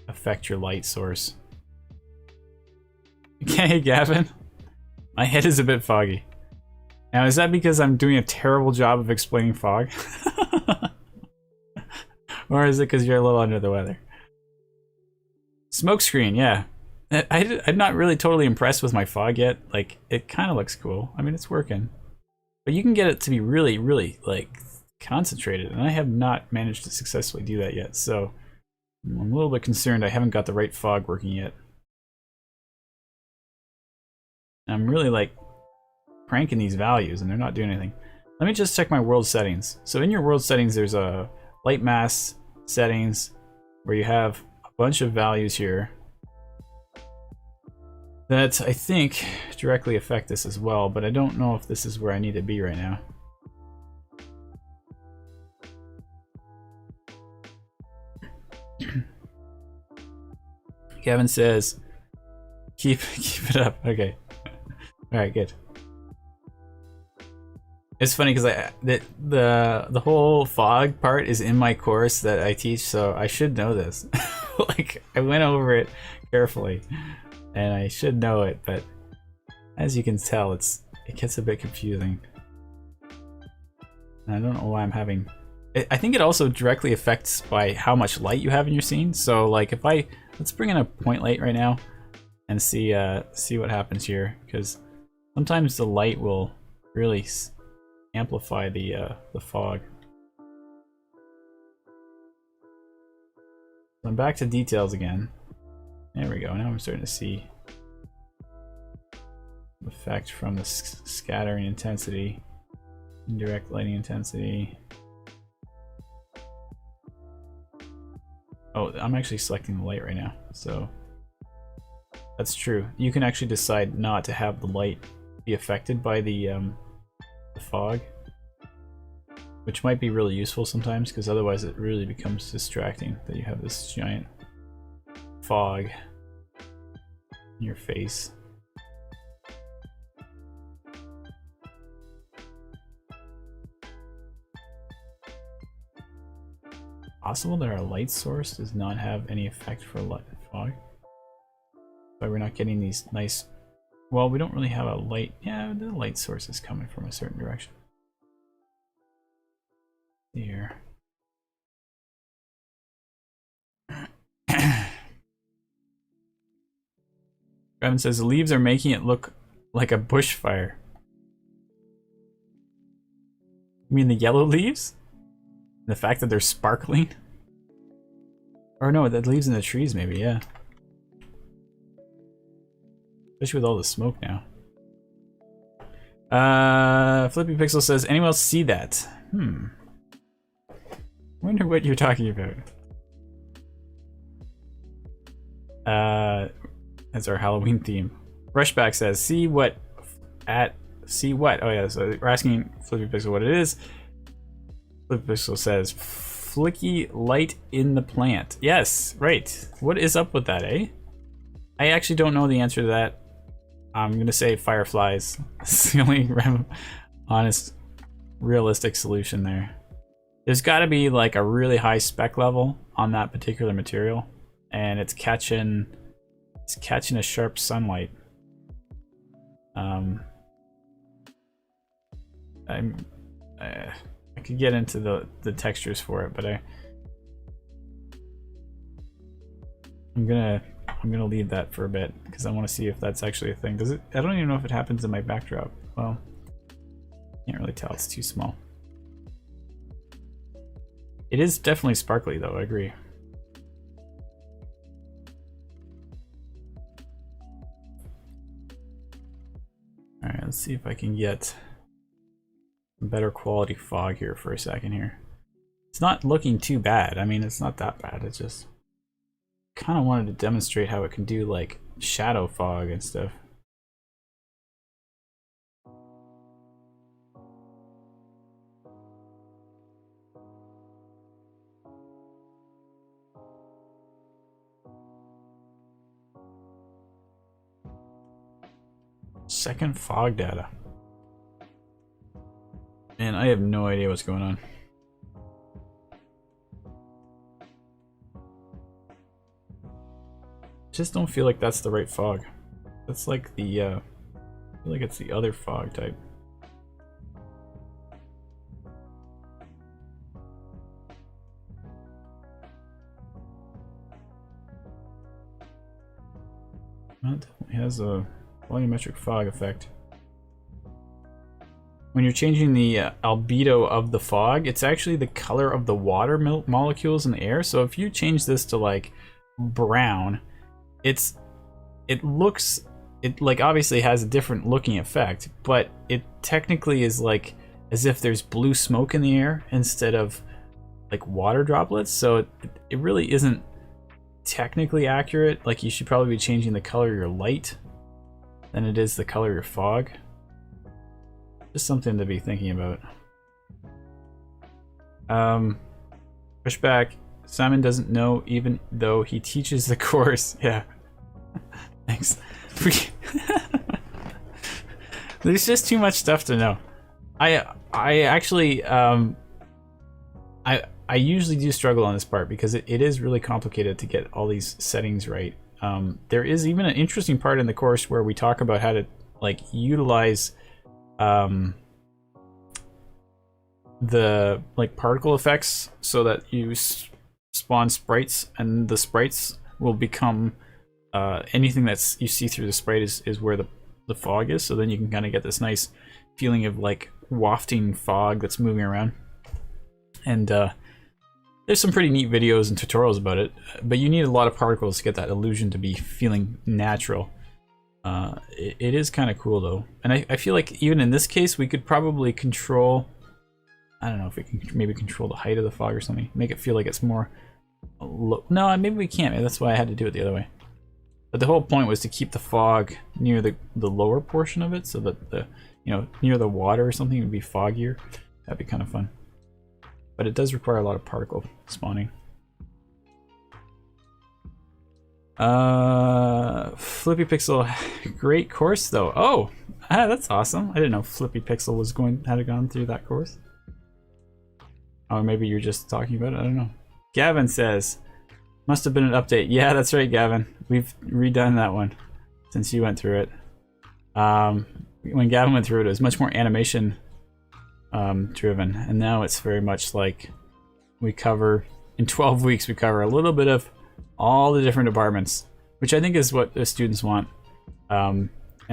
S1: affect your light source. Okay, Gavin, my head is a bit foggy. Now, is that because I'm doing a terrible job of explaining fog? Or is it because you're a little under the weather? Smokescreen, yeah. I'm not really totally impressed with my fog yet. Like, it kind of looks cool. I mean, it's working. But you can get it to be really, really, like, concentrated, and I have not managed to successfully do that yet, so I'm a little bit concerned I haven't got the right fog working yet. I'm really like cranking these values and they're not doing anything. Let me just check my world settings. So in your world settings there's a light mass settings where you have a bunch of values here that I think directly affect this as well, but I don't know if this is where I need to be right now. Kevin says, keep it up. Okay. All right, good. It's funny because the whole fog part is in my course that I teach, so I should know this. Like, I went over it carefully, and I should know it, but as you can tell, it gets a bit confusing. And I don't know why I'm having. I think it also directly affects by how much light you have in your scene. So, like, if let's bring in a point light right now, and see what happens here, because sometimes the light will really amplify the fog. I'm back to details again. There we go. Now I'm starting to see the effect from the scattering intensity, indirect lighting intensity. Oh, I'm actually selecting the light right now, so that's true. You can actually decide not to have the light be affected by the fog, which might be really useful sometimes, because otherwise it really becomes distracting that you have this giant fog in your face. Possible that our light source does not have any effect for fog. But we're not getting these nice... Well, we don't really have a light... Yeah, the light source is coming from a certain direction. Here. Evan says the leaves are making it look like a bushfire. You mean the yellow leaves? The fact that they're sparkling? Or no, the leaves in the trees maybe, yeah. Especially with all the smoke now. Flippy Pixel says, anyone else see that? Wonder what you're talking about. That's our Halloween theme. Rushback says, see what? Oh yeah, so we're asking Flippy Pixel what it is. Flippy Pixel says, flicky light in the plant. Yes, right. What is up with that, eh? I actually don't know the answer to that. I'm gonna say fireflies. It's the only honest, realistic solution there. There's got to be like a really high spec level on that particular material, and it's catching a sharp sunlight. I could get into the textures for it, but I'm gonna leave that for a bit because I want to see if that's actually a thing. Does it? I don't even know if it happens in my backdrop. Well, can't really tell. It's too small. It is definitely sparkly though. I agree. All right, let's see if I can get better quality fog here for a second here. It's not looking too bad. I mean, it's not that bad. It's just kind of wanted to demonstrate how it can do like shadow fog and stuff. Second fog data. Man, I have no idea what's going on. Just don't feel like that's the right fog. That's like the I feel like it's the other fog type. That definitely has a volumetric fog effect. When you're changing the albedo of the fog, it's actually the color of the water molecules in the air. So if you change this to like brown, it like obviously has a different looking effect, but it technically is like as if there's blue smoke in the air instead of like water droplets. So it really isn't technically accurate. Like you should probably be changing the color of your light than it is the color of your fog. Just something to be thinking about. Pushback. Simon doesn't know even though he teaches the course. Yeah. Thanks. There's just too much stuff to know. I actually I usually do struggle on this part because it is really complicated to get all these settings right. There is even an interesting part in the course where we talk about how to like utilize the like particle effects so that you spawn sprites, and the sprites will become anything that's you see through the sprite is where the fog is. So then you can kind of get this nice feeling of like wafting fog that's moving around. And There's some pretty neat videos and tutorials about it, but you need a lot of particles to get that illusion to be feeling natural. It is kind of cool though, and I feel like even in this case we could probably control, I don't know if we can maybe control the height of the fog or something, make it feel like it's more low. No, maybe we can't. Maybe that's why I had to do it the other way. But the whole point was to keep the fog near the lower portion of it, so that the, you know, near the water or something would be foggier. That'd be kind of fun. But it does require a lot of particle spawning. Flippy Pixel, great course though. Oh, that's awesome. I didn't know Flippy Pixel was had gone through that course. Or maybe you're just talking about it. I don't know. Gavin says, must have been an update. Yeah, that's right, Gavin. We've redone that one since you went through it. When Gavin went through it, it was much more animation driven, and now it's very much like we cover, in 12 weeks we cover a little bit of all the different departments, which I think is what the students want, and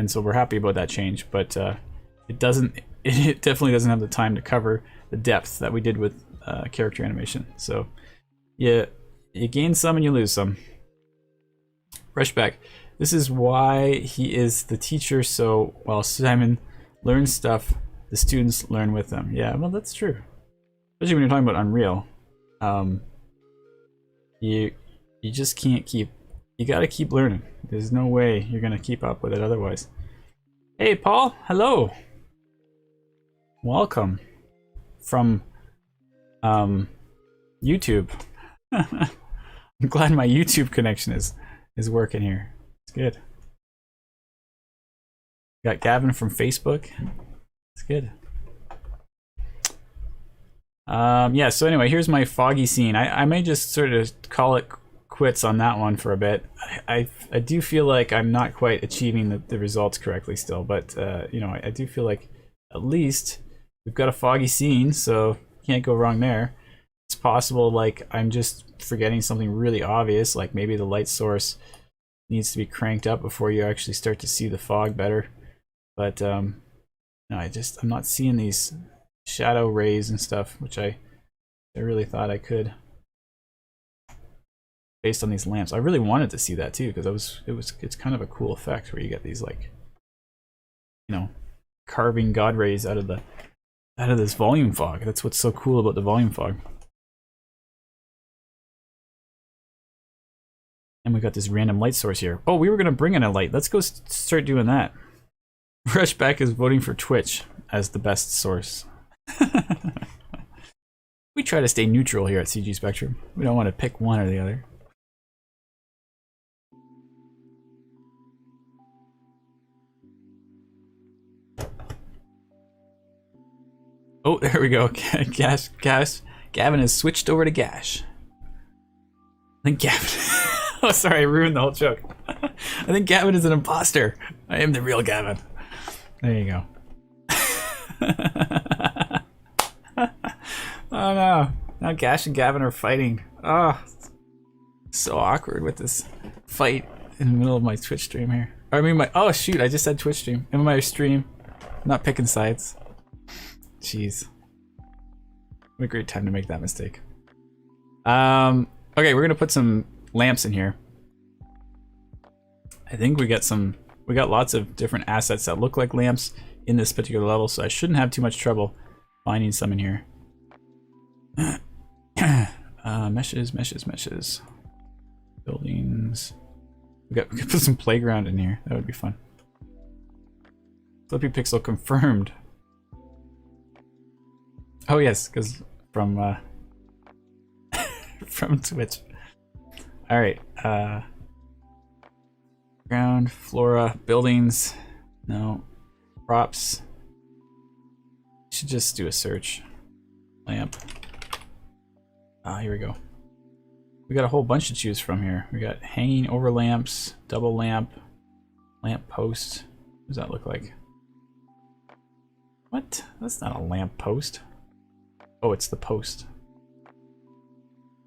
S1: so we're happy about that change. But it definitely doesn't have the time to cover the depth that we did with character animation. So yeah, you gain some and you lose some. Rushback, this is why he is the teacher, so while Simon learns stuff, the students learn with them. Yeah, well, that's true. Especially when you're talking about Unreal. You just can't keep... You gotta keep learning. There's no way you're gonna keep up with it otherwise. Hey, Paul. Hello. Welcome. From... YouTube. I'm glad my YouTube connection is working here. It's good. Got Gavin from Facebook. It's good. Yeah, so anyway, here's my foggy scene. I may just sort of call it quits on that one for a bit. I do feel like I'm not quite achieving the results correctly still, but you know, I do feel like at least we've got a foggy scene, so can't go wrong there. It's possible like I'm just forgetting something really obvious, like maybe the light source needs to be cranked up before you actually start to see the fog better. But no, I'm not seeing these shadow rays and stuff, which I really thought I could based on these lamps. I really wanted to see that too, because it's kind of a cool effect where you get these, like, you know, carving god rays out of this volume fog. That's what's so cool about the volume fog. And we got this random light source here. Oh, we were gonna bring in a light. Let's go start doing that. Rushback is voting for Twitch as the best source. We try to stay neutral here at CG Spectrum. We don't want to pick one or the other. Oh, there we go. Gavin has switched over to Gash. I think Gavin... Oh, sorry, I ruined the whole joke. I think Gavin is an imposter. I am the real Gavin. There you go. Oh no. Now Gash and Gavin are fighting. Oh, so awkward with this fight in the middle of my Twitch stream here. I mean oh shoot, I just said Twitch stream. In my stream. I'm not picking sides. Jeez. What a great time to make that mistake. Okay, we're gonna put some lamps in here. I think we got lots of different assets that look like lamps in this particular level, so I shouldn't have too much trouble finding some in here. Meshes. Buildings. We could put some playground in here. That would be fun. Flippy Pixel confirmed. Oh yes, because from from Twitch. All right. Ground, flora, buildings. No. Props. Should just do a search. Lamp. Here we go. We got a whole bunch to choose from here. We got hanging over lamps, double lamp, lamp post. What does that look like? What? That's not a lamp post. Oh, it's the post.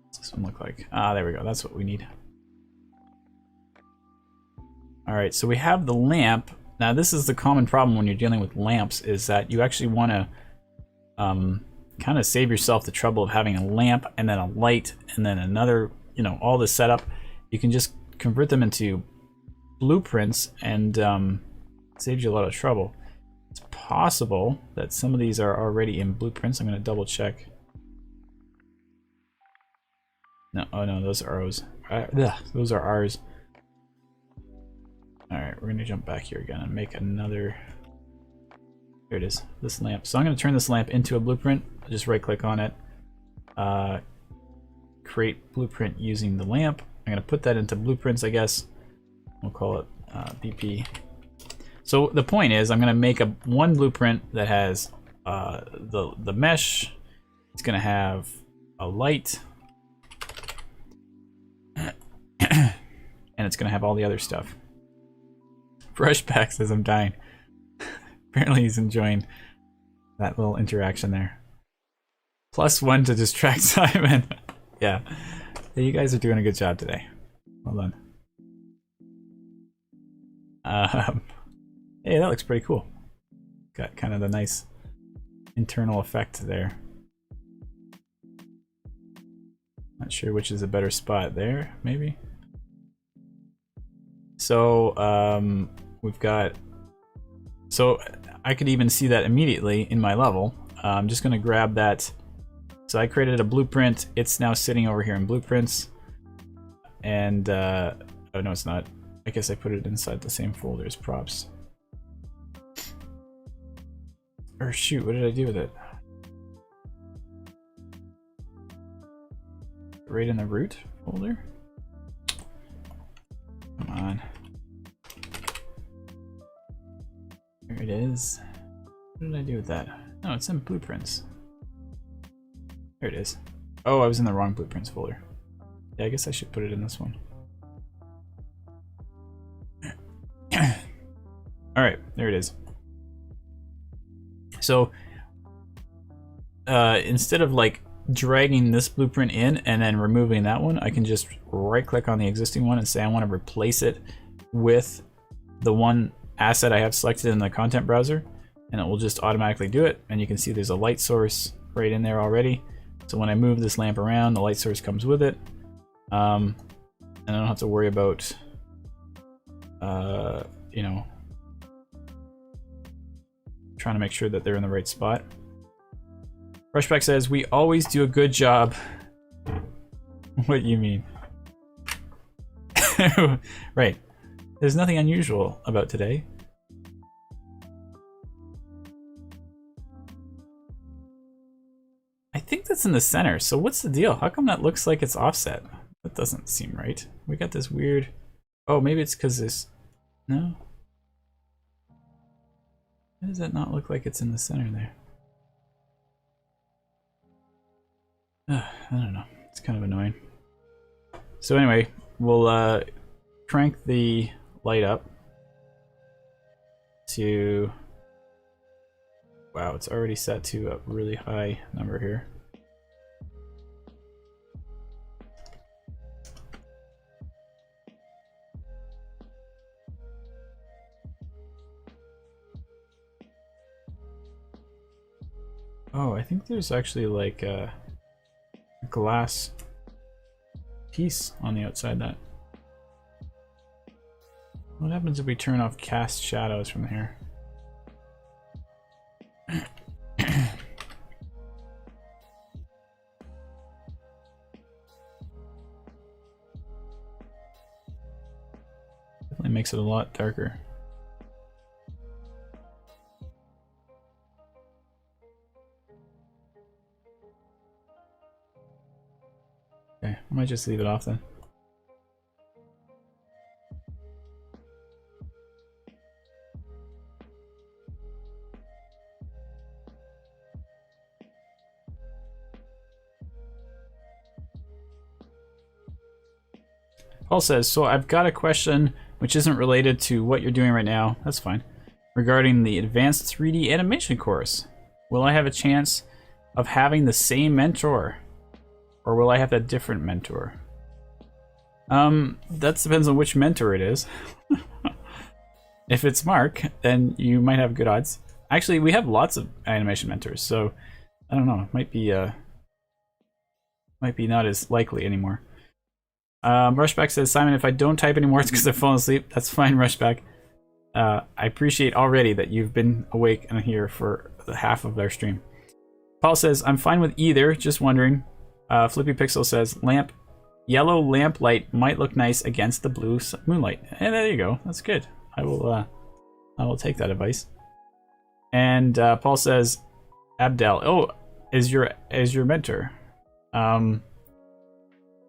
S1: What's this one look like? There we go. That's what we need. Alright, so we have the lamp. Now this is the common problem when you're dealing with lamps, is that you actually want to kind of save yourself the trouble of having a lamp and then a light and then another, you know, all this setup. You can just convert them into blueprints and saves you a lot of trouble. It's possible that some of these are already in blueprints. I'm going to double check. No, oh no, those are O's. Those are R's. Alright, we're going to jump back here again and make another. Here it is, this lamp. So I'm going to turn this lamp into a blueprint. I'll just right click on it. Create blueprint using the lamp. I'm going to put that into blueprints, I guess. We'll call it BP. So the point is, I'm going to make one blueprint that has the mesh. It's going to have a light. And it's going to have all the other stuff. Brushback says I'm dying. Apparently he's enjoying that little interaction there. +1 to distract Simon. Yeah. You guys are doing a good job today. Well done. Hey, that looks pretty cool. Got kind of the nice internal effect there. Not sure which is a better spot there, maybe. So we've got, so I could even see that immediately in my level. I'm just gonna grab that. So I created a blueprint. It's now sitting over here in blueprints. And oh no, it's not. I guess I put it inside the same folder as props. Or shoot, what did I do with it? Right in the root folder? Come on. There it is. What did I do with that? No, it's in blueprints. There it is. Oh, I was in the wrong blueprints folder. Yeah, I guess I should put it in this one. Alright, there it is. So, instead of like dragging this blueprint in and then removing that one, I can just right click on the existing one and say I want to replace it with the one asset I have selected in the content browser, and it will just automatically do it. And you can see there's a light source right in there already. So when I move this lamp around, the light source comes with it. And I don't have to worry about, you know, trying to make sure that they're in the right spot. Rushback says, we always do a good job. What do you mean? Right. There's nothing unusual about today. I think that's in the center, so what's the deal? How come that looks like it's offset? That doesn't seem right. We got this weird... Oh, maybe it's because this... No? Why does that not look like it's in the center there? I don't know. It's kind of annoying. So anyway, we'll crank the light up to... Wow, it's already set to a really high number here. Oh, I think there's actually like a glass piece on the outside that. What happens if we turn off cast shadows from here? Definitely makes it a lot darker. Okay, I might just leave it off then. Paul says, so I've got a question which isn't related to what you're doing right now, that's fine, regarding the advanced 3D animation course. Will I have a chance of having the same mentor? Or will I have a different mentor? That depends on which mentor it is. If it's Mark, then you might have good odds. Actually, we have lots of animation mentors, so I don't know. It might be not as likely anymore. Rushback says, Simon, if I don't type anymore, it's because I've fallen asleep. That's fine, Rushback. I appreciate already that you've been awake and here for the half of our stream. Paul says, I'm fine with either, just wondering. Flippy Pixel says, yellow lamp light might look nice against the blue moonlight. And there you go, that's good. I will take that advice. And Paul says, Abdel, oh, is your mentor.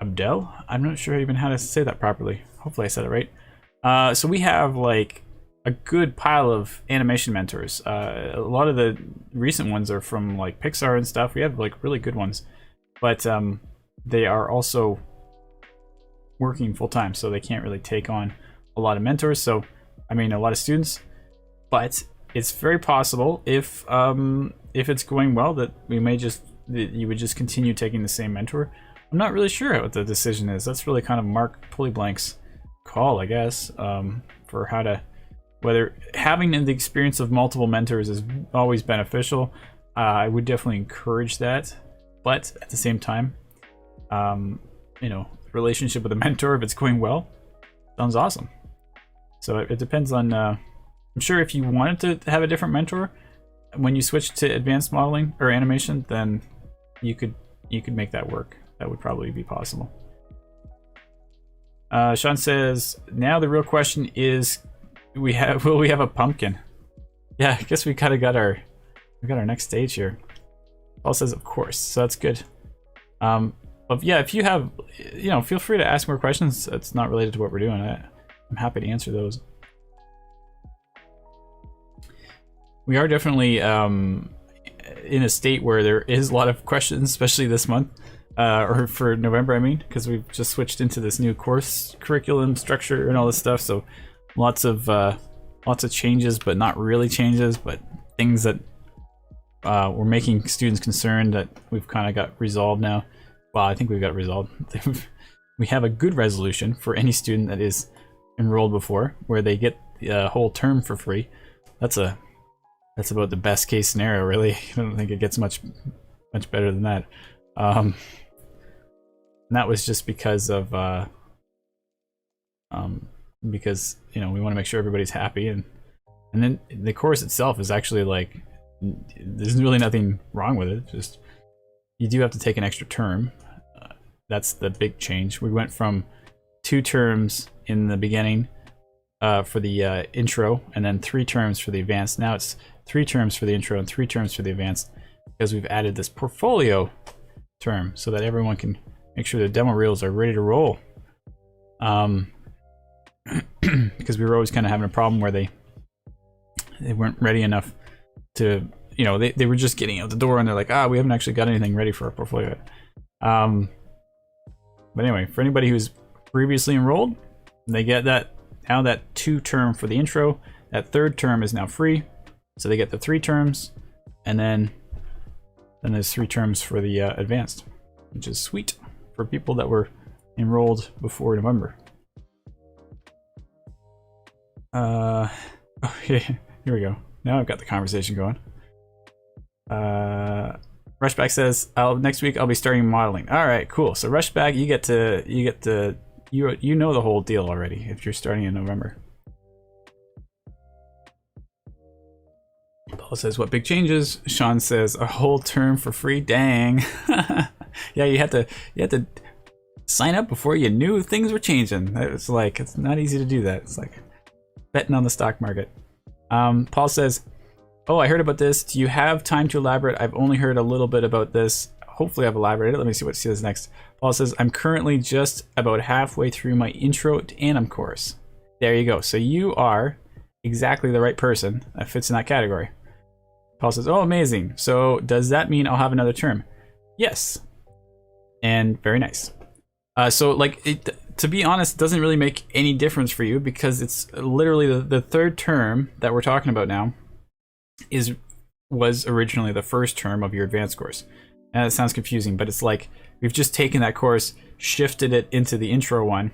S1: Abdel? I'm not sure even how to say that properly. Hopefully I said it right. So we have like a good pile of animation mentors. A lot of the recent ones are from like Pixar and stuff. We have like really good ones, but they are also working full time, so they can't really take on a lot of mentors. So I mean, a lot of students, but it's very possible if it's going well that you would just continue taking the same mentor. I'm not really sure what the decision is. That's really kind of Mark Pullyblank's call, I guess, for how to, whether having the experience of multiple mentors is always beneficial. I would definitely encourage that, but at the same time, you know, relationship with a mentor, if it's going well, sounds awesome. So it depends on, I'm sure if you wanted to have a different mentor when you switch to advanced modeling or animation, then you could make that work. That would probably be possible. Sean says, now the real question is, will we have a pumpkin? Yeah, I guess we kind of got our next stage here. Paul says, of course, so that's good. But yeah, if you have, you know, feel free to ask more questions that's not related to what we're doing. I'm happy to answer those. We are definitely in a state where there is a lot of questions, especially this month, or for November, I mean, because we've just switched into this new course curriculum structure and all this stuff. So lots of changes, but not really changes, but things that we're making students concerned that we've kind of got resolved now. Well, I think we've got resolved. We have a good resolution for any student that is enrolled before, where they get the whole term for free. That's about the best case scenario, really. I don't think it gets much better than that. And that was just because of because, you know, we want to make sure everybody's happy, and then the course itself is actually like, there's really nothing wrong with it. Just you do have to take an extra term. That's the big change. We went from 2 terms in the beginning for the intro, and then 3 terms for the advanced. Now it's 3 terms for the intro and 3 terms for the advanced, because we've added this portfolio term so that everyone can make sure the demo reels are ready to roll. Because we were always kind of having a problem where they weren't ready enough to, you know, they were just getting out the door and they're like, we haven't actually got anything ready for our portfolio yet. But anyway, for anybody who's previously enrolled, they get that now, that 2 term for the intro. That 3rd term is now free, so they get the 3 terms, and then there's 3 terms for the advanced, which is sweet for people that were enrolled before November. Okay, here we go. Now I've got the conversation going. Rushback says, next week I'll be starting modeling. All right, cool. So Rushback, you know the whole deal already if you're starting in November. Paul says, what big changes? Sean says, a whole term for free. Dang. Yeah, you had to sign up before you knew things were changing. It's like, it's not easy to do that. It's like betting on the stock market. Paul says, oh, I heard about this. Do you have time to elaborate? I've only heard a little bit about this. Hopefully I've elaborated. Let me see what he says next. Paul says, I'm currently just about halfway through my intro to anim course. There you go. So you are exactly the right person that fits in that category. Paul says, oh, amazing. So does that mean I'll have another term? Yes. And very nice. So like, to be honest, it doesn't really make any difference for you, because it's literally the 3rd term that we're talking about now was originally the 1st term of your advanced course. And it sounds confusing, but it's like we've just taken that course, shifted it into the intro one,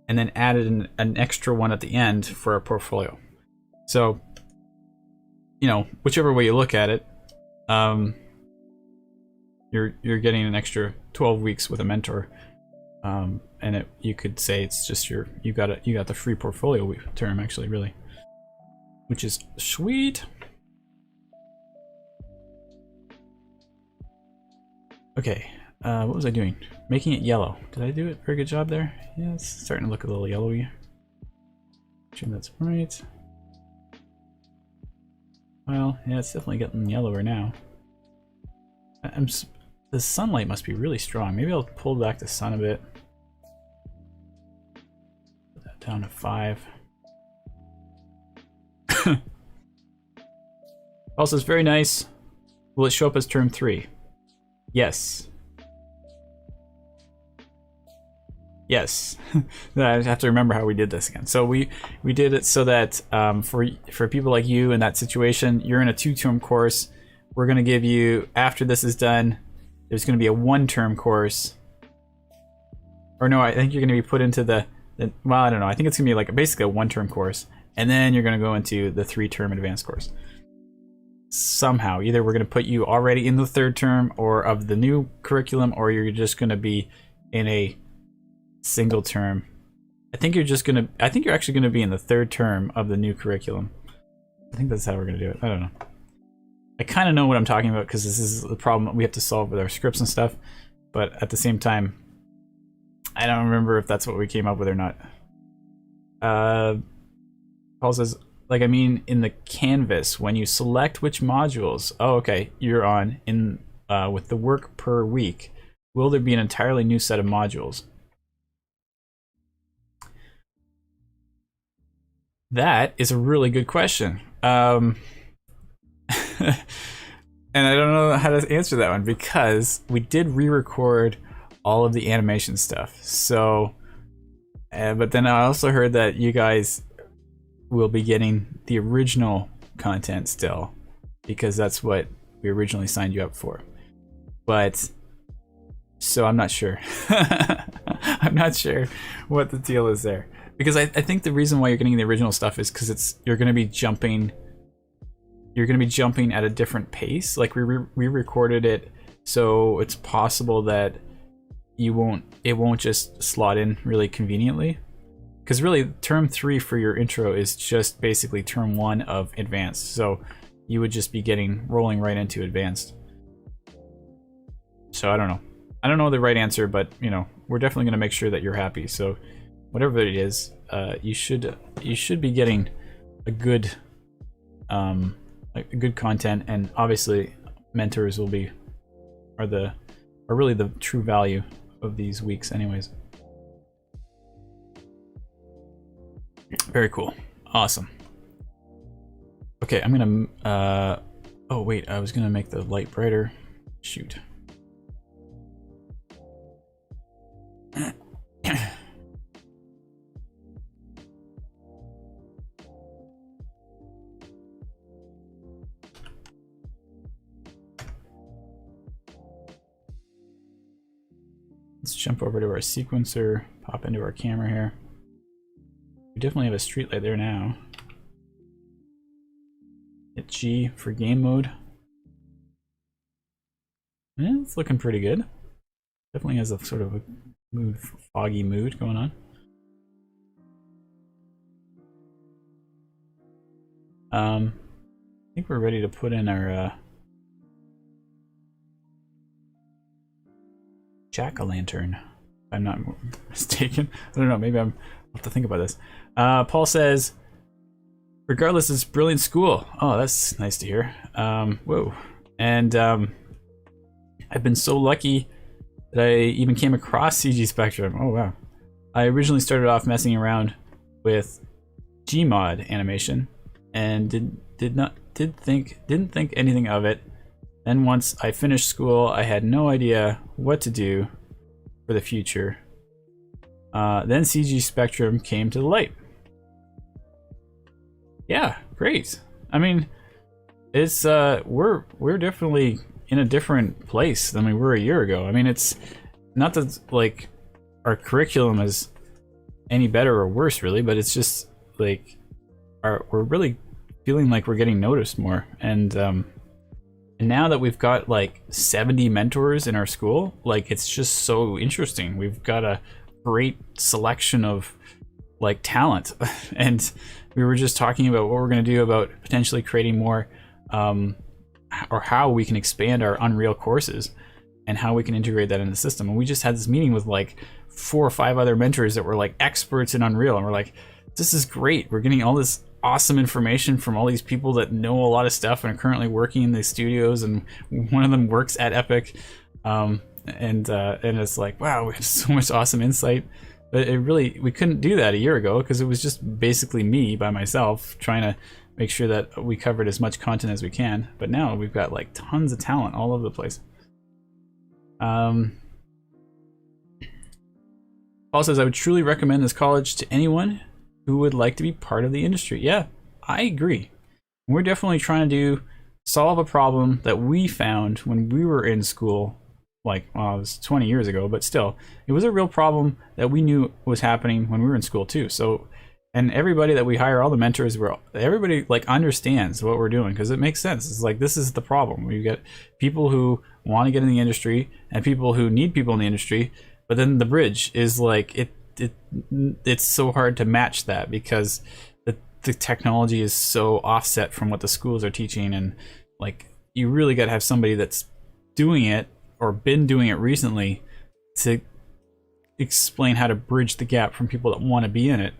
S1: and then added an extra one at the end for our portfolio. So, you know, whichever way you look at it, you're getting an extra 12 weeks with a mentor. And you could say it's just you got the free portfolio term, actually, really, which is sweet. Okay, what was I doing? Making it yellow. Did I do it? Very good job there. Yeah, it's starting to look a little yellowy. Sure that's right. Well, yeah, it's definitely getting yellower now. The sunlight must be really strong. Maybe I'll pull back the sun a bit. Put that down to 5. Also, it's very nice. Will it show up as term 3? Yes. Yes. I have to remember how we did this again. So we did it so that for people like you in that situation, you're in a 2-term course. We're going to give you, after this is done, there's going to be a 1-term course. Or no, I think you're going to be put into the well, I don't know. I think it's going to be like basically a 1-term course. And then you're going to go into the 3-term advanced course. Somehow, either we're going to put you already in the 3rd term or of the new curriculum, or you're just going to be in a single term. I think you're actually going to be in the 3rd term of the new curriculum. I think that's how we're going to do it. I don't know. I kind of know what I'm talking about because this is the problem that we have to solve with our scripts and stuff. But at the same time, I don't remember if that's what we came up with or not. Paul says, like, I mean, in the canvas, when you select which modules, oh, okay, you're on in with the work per week, will there be an entirely new set of modules? That is a really good question. And I don't know how to answer that one because we did re-record all of the animation stuff. So, but then I also heard that you guys will be getting the original content still because that's what we originally signed you up for. But so I'm not sure. I'm not sure what the deal is there because I think the reason why you're getting the original stuff is because you're going to be jumping. You're going to be jumping at a different pace. Like we recorded it, so it's possible that it won't just slot in really conveniently. Because really, term 3 for your intro is just basically term 1 of advanced. So you would just be rolling right into advanced. So I don't know. I don't know the right answer, but you know, we're definitely going to make sure that you're happy. So whatever it is, you should be getting a good good content, and obviously mentors are really the true value of these weeks anyways. Very cool. Awesome. Okay, I'm gonna oh wait, I was gonna make the light brighter. Shoot. Let's jump over to our sequencer, pop into our camera here. We definitely have a street light there now. Hit G for game mode. Yeah, it's looking pretty good. Definitely has a sort of a foggy mood going on. I think we're ready to put in our jack-o'-lantern, if I'm not mistaken. I don't know, maybe I'll have to think about this. Paul says, regardless, it's brilliant school. Oh, that's nice to hear. Whoa. And I've been so lucky that I even came across CG Spectrum. Oh, wow. I originally started off messing around with Gmod animation and didn't think anything of it. Then once I finished school, I had no idea what to do for the future. Then CG Spectrum came to the light. Yeah, great. I mean, it's we're definitely in a different place than we were a year ago. I mean, it's not that like our curriculum is any better or worse really, but it's just like we're really feeling like we're getting noticed more, and And now that we've got like 70 mentors in our school, like it's just so interesting. We've got a great selection of like talent. And we were just talking about what we're going to do about potentially creating more, or how we can expand our Unreal courses and how we can integrate that in the system. And we just had this meeting with like 4 or 5 other mentors that were like experts in Unreal, and we're like, this is great. We're getting all this awesome information from all these people that know a lot of stuff and are currently working in the studios, and one of them works at Epic, and it's like, wow, we have so much awesome insight. But we couldn't do that a year ago because it was just basically me by myself trying to make sure that we covered as much content as we can. But now we've got like tons of talent all over the place. Paul says, I would truly recommend this college to anyone who would like to be part of the industry. Yeah, I agree. We're definitely trying to solve a problem that we found when we were in school. Like, well, it was 20 years ago, but still, it was a real problem that we knew was happening when we were in school too. So, and everybody that we hire, all the mentors, everybody like understands what we're doing because it makes sense. It's like, this is the problem. We get people who want to get in the industry and people who need people in the industry, but then the bridge is like, it's so hard to match that because the technology is so offset from what the schools are teaching, and like, you really got to have somebody that's doing it or been doing it recently to explain how to bridge the gap from people that want to be in it.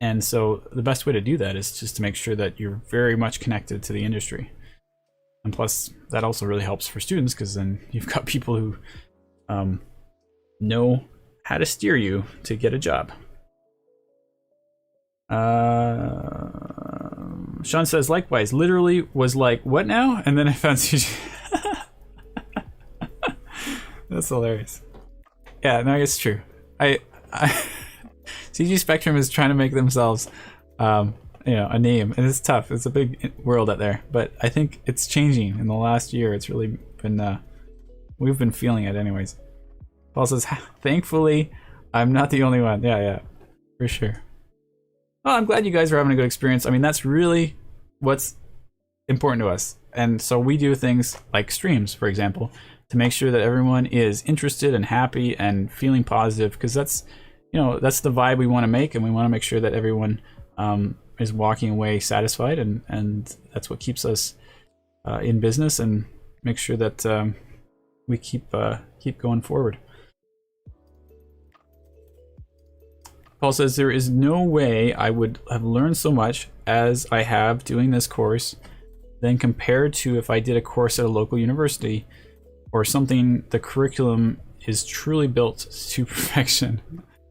S1: And so the best way to do that is just to make sure that you're very much connected to the industry. And plus, that also really helps for students because then you've got people who know how to steer you to get a job. Sean says, likewise, literally was like, what now? And then I found CG. That's hilarious. Yeah, no, it's true. CG Spectrum is trying to make themselves, a name, and it's tough. It's a big world out there, but I think it's changing in the last year. It's really been, we've been feeling it anyways. Paul says, thankfully, I'm not the only one. Yeah, for sure. Well, I'm glad you guys are having a good experience. I mean, that's really what's important to us. And so we do things like streams, for example, to make sure that everyone is interested and happy and feeling positive, because that's the vibe we want to make, and we want to make sure that everyone is walking away satisfied, and that's what keeps us in business and make sure that we keep going forward. Paul says, there is no way I would have learned so much as I have doing this course than compared to if I did a course at a local university or something. The curriculum is truly built to perfection.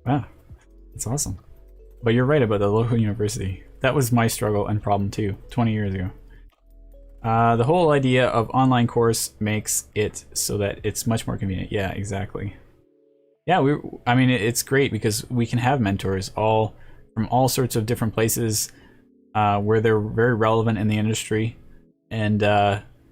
S1: Wow, that's awesome. But you're right about the local university. That was my struggle and problem too, 20 years ago. The whole idea of online course makes it so that it's much more convenient. Yeah, exactly. Yeah, I mean, it's great because we can have mentors from all sorts of different places where they're very relevant in the industry, and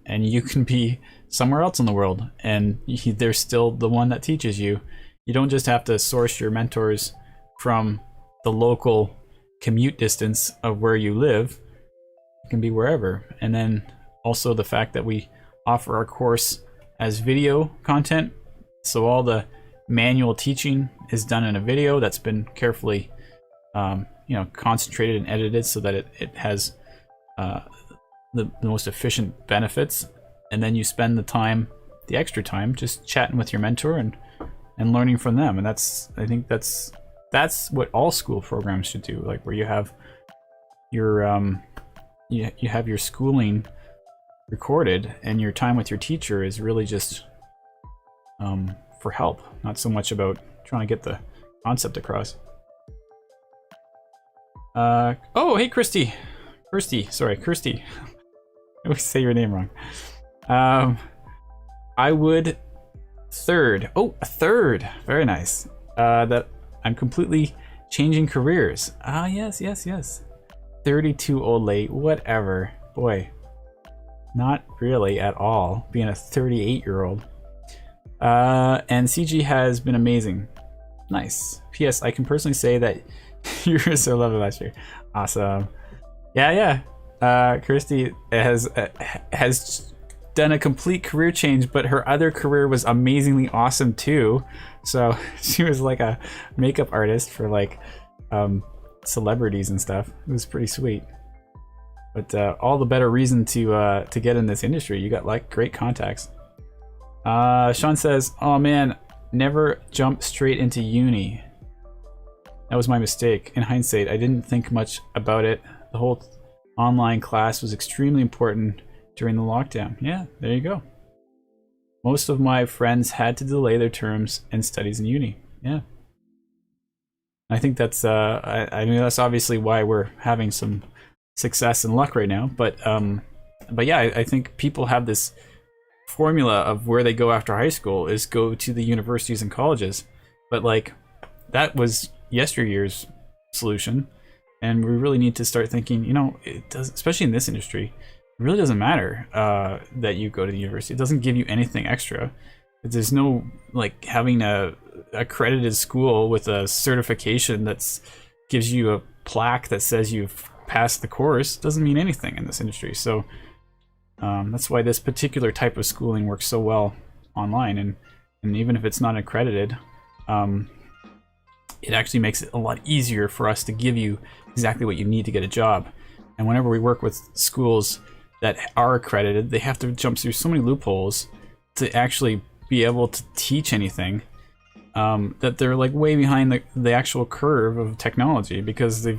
S1: you can be somewhere else in the world, and they're still the one that teaches you. You don't just have to source your mentors from the local commute distance of where you live. It can be wherever. And then also the fact that we offer our course as video content, so all the manual teaching is done in a video that's been carefully concentrated and edited so that it has the most efficient benefits. And then you spend the extra time just chatting with your mentor and learning from them. And I think that's what all school programs should do, like where you have your you have your schooling recorded, and your time with your teacher is really just for help, not so much about trying to get the concept across. Oh, hey, Kirsty. I always say your name wrong. I would third. Oh, a third. Very nice. That I'm completely changing careers. Ah, yes. 32 old late, whatever. Boy, not really at all, being a 38-year-old. And CG has been amazing. Nice. P.S. I can personally say that you were so lovely last year. Awesome. Yeah. Kirsty has done a complete career change, but her other career was amazingly awesome too. So she was like a makeup artist for like celebrities and stuff. It was pretty sweet. But all the better reason to get in this industry. You got like great contacts. Sean says, "Oh man, never jump straight into uni. That was my mistake. In hindsight, I didn't think much about it. The whole online class was extremely important during the lockdown." Yeah, there you go. Most of my friends had to delay their terms and studies in uni. Yeah. I think that's I mean, that's obviously why we're having some success and luck right now. But yeah, I think people have this formula of where they go after high school is go to the universities and colleges. But like, that was yesteryear's solution, and we really need to start thinking, you know, it does, especially in this industry, it really doesn't matter that you go to the university. It doesn't give you anything extra. There's no like having a accredited school with a certification that's gives you a plaque that says you've passed the course. It doesn't mean anything in this industry. So that's why this particular type of schooling works so well online, and even if it's not accredited, it actually makes it a lot easier for us to give you exactly what you need to get a job. And whenever we work with schools that are accredited, they have to jump through so many loopholes to actually be able to teach anything, that they're like way behind the actual curve of technology, because they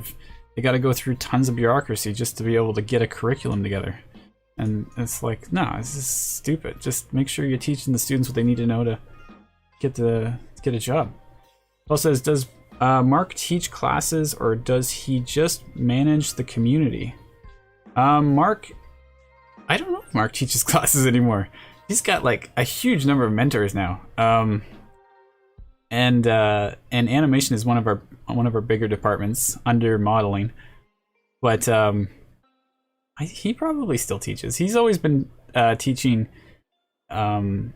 S1: got to go through tons of bureaucracy just to be able to get a curriculum together. And it's like, no, this is stupid. Just make sure you're teaching the students what they need to know to get a job. Paul says, does Mark teach classes, or does he just manage the community? Mark, I don't know if Mark teaches classes anymore. He's got like a huge number of mentors now. And animation is one of our bigger departments under modeling. But he probably still teaches. He's always been teaching the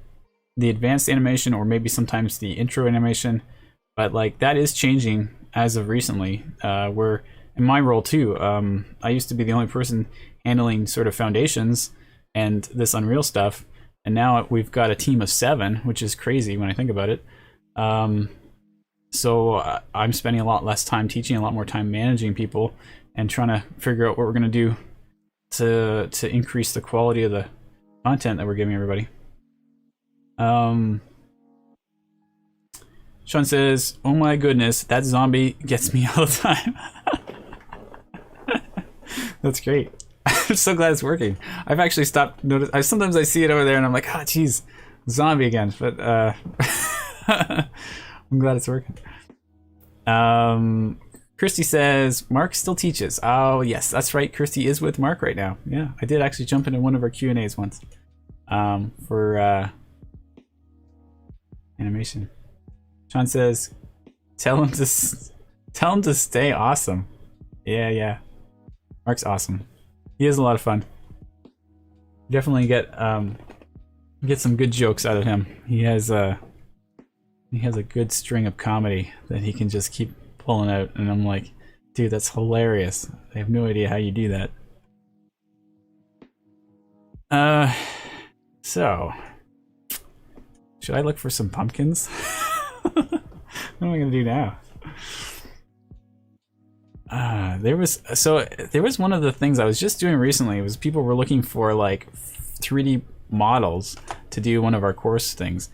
S1: advanced animation, or maybe sometimes the intro animation. But like, that is changing as of recently, where in my role too, I used to be the only person handling sort of foundations and this Unreal stuff, and now we've got a team of 7, which is crazy when I think about it. So I'm spending a lot less time teaching, a lot more time managing people, and trying to figure out what we're gonna do to increase the quality of the content that we're giving everybody. Sean says, "Oh my goodness, that zombie gets me all the time." That's great. I'm so glad it's working. I've actually stopped noticing. Sometimes I see it over there and I'm like, oh geez, zombie again. But I'm glad it's working. Christy says, Mark still teaches. Oh yes, that's right. Christy is with Mark right now. Yeah, I did actually jump into one of our Q&As once for animation. Sean says, tell him to stay awesome. Yeah. Mark's awesome. He is a lot of fun. Definitely get some good jokes out of him. He has a good string of comedy that he can just keep pulling out, and I'm like, dude, that's hilarious. I have no idea how you do that. So should I look for some pumpkins? What am I gonna do now? There was one of the things I was just doing recently, was people were looking for like 3D models to do one of our course things,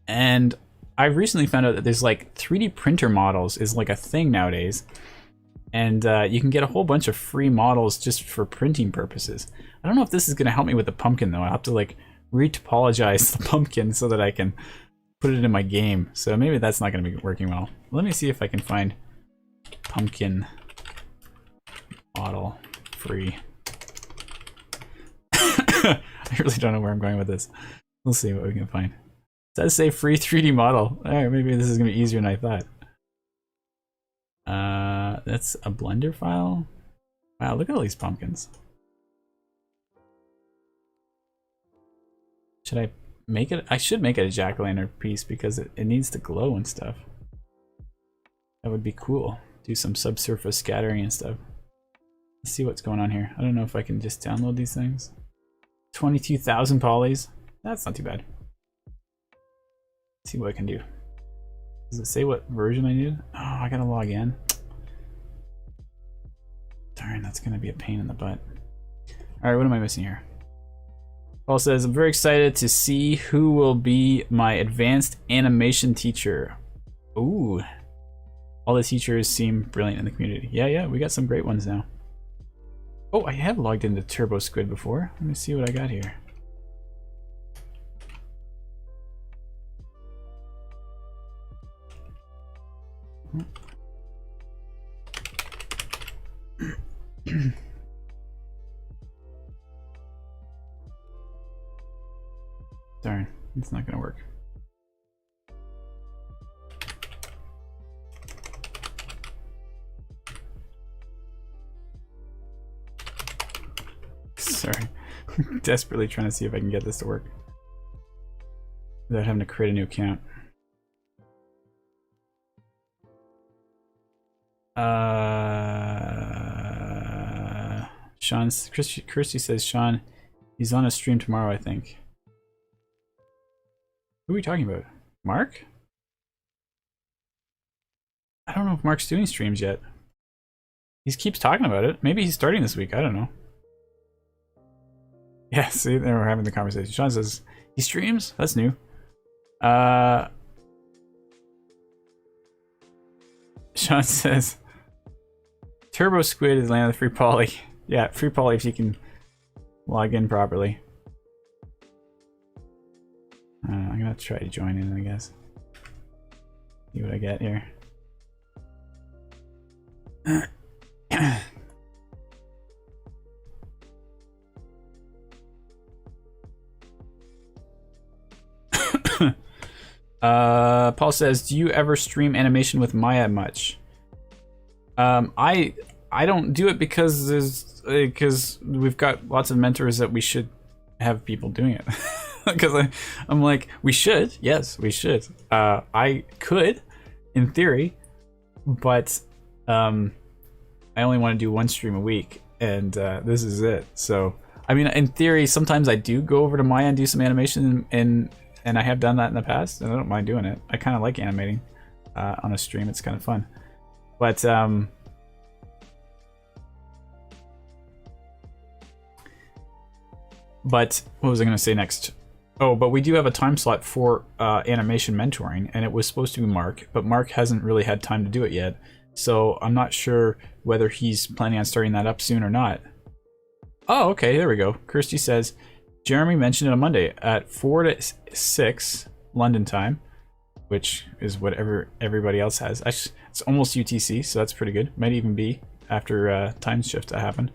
S1: and I recently found out that there's like 3D printer models is like a thing nowadays, and you can get a whole bunch of free models just for printing purposes. I don't know if this is gonna help me with the pumpkin though. I'll have to like retopologize the pumpkin so that I can put it in my game. So maybe that's not gonna be working well. Let me see if I can find pumpkin model free. I really don't know where I'm going with this. We'll see what we can find. It does say free 3D model. Alright, maybe this is gonna be easier than I thought. That's a Blender file. Wow, look at all these pumpkins. Should I make it? I should make it a jack-o'-lantern piece because it needs to glow and stuff. That would be cool. Do some subsurface scattering and stuff. Let's see what's going on here. I don't know if I can just download these things. 22,000 polys. That's not too bad. Let's see what I can do. Does it say what version I need? Oh, I gotta log in. Darn, that's gonna be a pain in the butt. Alright, what am I missing here? Paul says, I'm very excited to see who will be my advanced animation teacher. Ooh. All the teachers seem brilliant in the community. Yeah, we got some great ones now. Oh, I have logged into Turbo Squid before. Let me see what I got here. Darn, it's not gonna work. Sorry. Desperately trying to see if I can get this to work without having to create a new account. Kirsty says, Sean, he's on a stream tomorrow, I think. Who are we talking about? Mark? I don't know if Mark's doing streams yet. He keeps talking about it. Maybe he's starting this week. I don't know. Yeah, see, they were having the conversation. Sean says, he streams? That's new. Sean says, Turbo Squid is landing the free poly. Yeah, free poly if you can log in properly. I'm gonna try to join in, I guess. See what I get here. Paul says, do you ever stream animation with Maya much? I don't do it because we've got lots of mentors that we should have people doing it. Because I'm like, we should, yes, we should. I could, in theory, but I only want to do one stream a week, and this is it. So, I mean, in theory, sometimes I do go over to Maya and do some animation, and I have done that in the past, and I don't mind doing it. I kind of like animating on a stream. It's kind of fun. But what was I going to say next? Oh, but we do have a time slot for animation mentoring, and it was supposed to be Mark, but Mark hasn't really had time to do it yet. So I'm not sure whether he's planning on starting that up soon or not. Oh, okay, there we go. Kirsty says, Jeremy mentioned it on Monday at 4 to 6 London time, which is whatever everybody else has. Actually, it's almost UTC, so that's pretty good. Might even be after time shift that happened.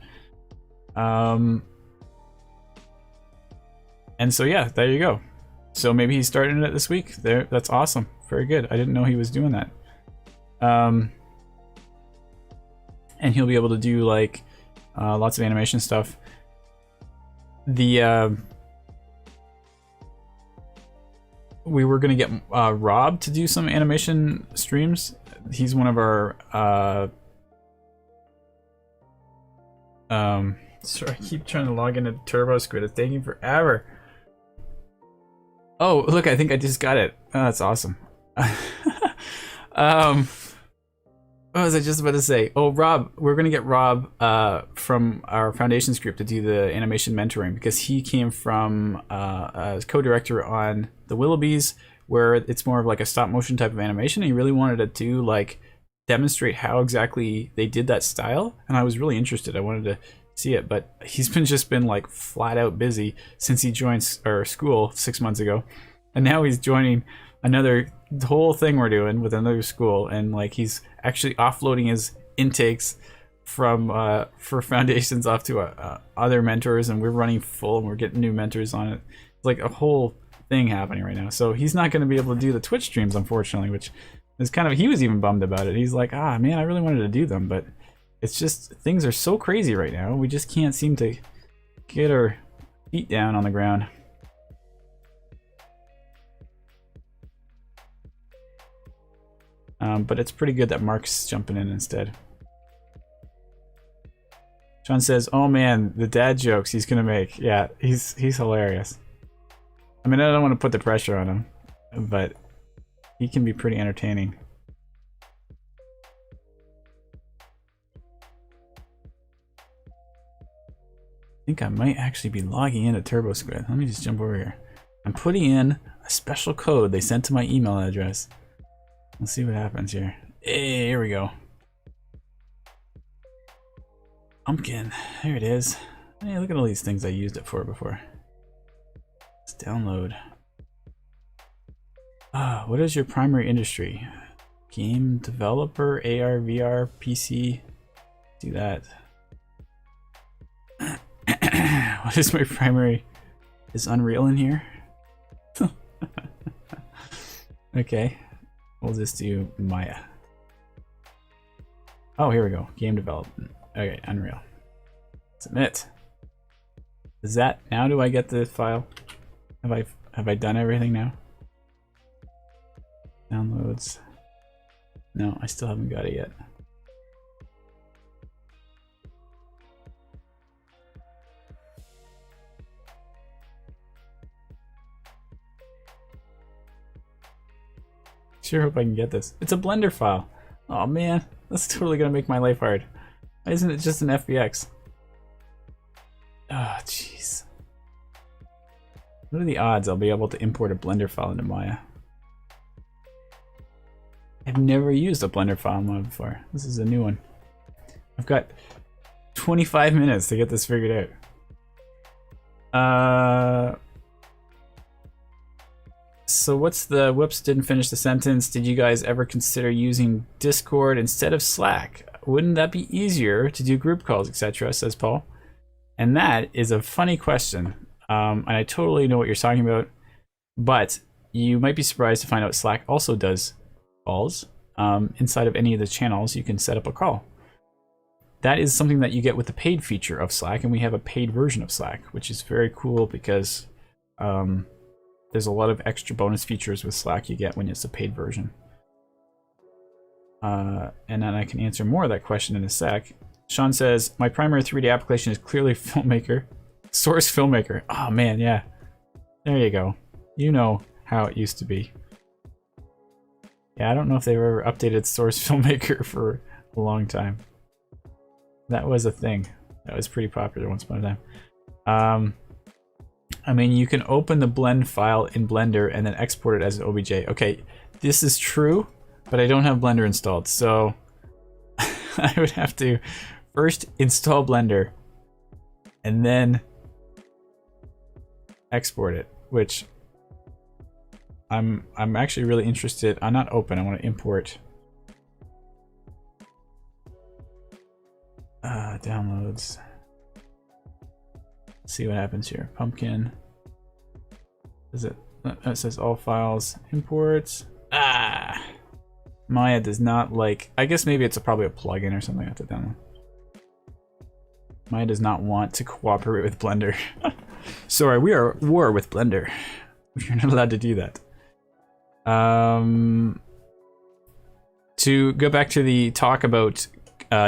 S1: And so yeah, there you go. So maybe he's starting it this week. There, that's awesome. Very good. I didn't know he was doing that. And he'll be able to do like lots of animation stuff. The we were gonna get Rob to do some animation streams. He's one of our sorry, I keep trying to log into Turbo Squid. It's taking forever. Oh, look, I think I just got it. Oh, that's awesome. What was I just about to say? Oh, Rob, we're gonna get Rob from our Foundations group to do the animation mentoring, because he came from as co-director on the Willoughbys, where it's more of like a stop motion type of animation. And he really wanted to do like demonstrate how exactly they did that style, and I was really interested. I wanted to see it, but he's just been like flat out busy since he joined our school 6 months ago, and now he's joining the whole thing we're doing with another school, and like he's actually offloading his intakes from for Foundations off to other mentors, and we're running full, and we're getting new mentors on it. It's like a whole thing happening right now. So he's not going to be able to do the Twitch streams, unfortunately, which is kind of, he was even bummed about it. He's like, ah man, I really wanted to do them, but it's just, things are so crazy right now. We just can't seem to get our feet down on the ground. But it's pretty good that Mark's jumping in instead. Sean says, "Oh man, the dad jokes he's gonna make. Yeah, he's hilarious. I mean, I don't want to put the pressure on him, but he can be pretty entertaining." I think I might actually be logging into TurboSquid. Let me just jump over here. I'm putting in a special code they sent to my email address. Let's see what happens here. Hey, here we go. Pumpkin. There it is. Hey, look at all these things I used it for before. Let's download. What is your primary industry? Game developer, AR, VR, PC. Do that. What is my primary? Is Unreal in here? Okay, we'll just do Maya. Oh, here we go. Game development. Okay, Unreal. Submit. Is that now? Do I get the file? Have I done everything now? Downloads. No, I still haven't got it yet. Sure hope I can get this. It's a Blender file. Oh man, that's totally gonna make my life hard. Why isn't it just an FBX? Ah, jeez. What are the odds I'll be able to import a Blender file into Maya? I've never used a Blender file in Maya before. This is a new one. I've got 25 minutes to get this figured out. So what's the, whoops, didn't finish the sentence. Did you guys ever consider using Discord instead of Slack? Wouldn't that be easier to do group calls, etc., says Paul. And that is a funny question. And I totally know what you're talking about, but you might be surprised to find out Slack also does calls. Inside of any of the channels, you can set up a call. That is something that you get with the paid feature of Slack, and we have a paid version of Slack, which is very cool because there's a lot of extra bonus features with Slack you get when it's a paid version. And then I can answer more of that question in a sec. Sean says, my primary 3D application is clearly Filmmaker. Source Filmmaker. Oh man, yeah. There you go. You know how it used to be. Yeah, I don't know if they've ever updated Source Filmmaker for a long time. That was a thing. That was pretty popular once upon a time. I mean, you can open the blend file in Blender and then export it as an OBJ. Okay, this is true, but I don't have Blender installed, so I would have to first install Blender and then export it, which I'm actually really interested. I'm not open. I want to import. Downloads. See what happens here. Pumpkin. Is it? It says all files. Imports. Maya does not like. I guess maybe it's probably a plugin or something I have to download. Maya does not want to cooperate with Blender. Sorry, we are at war with Blender. You're not allowed to do that. To go back to the talk about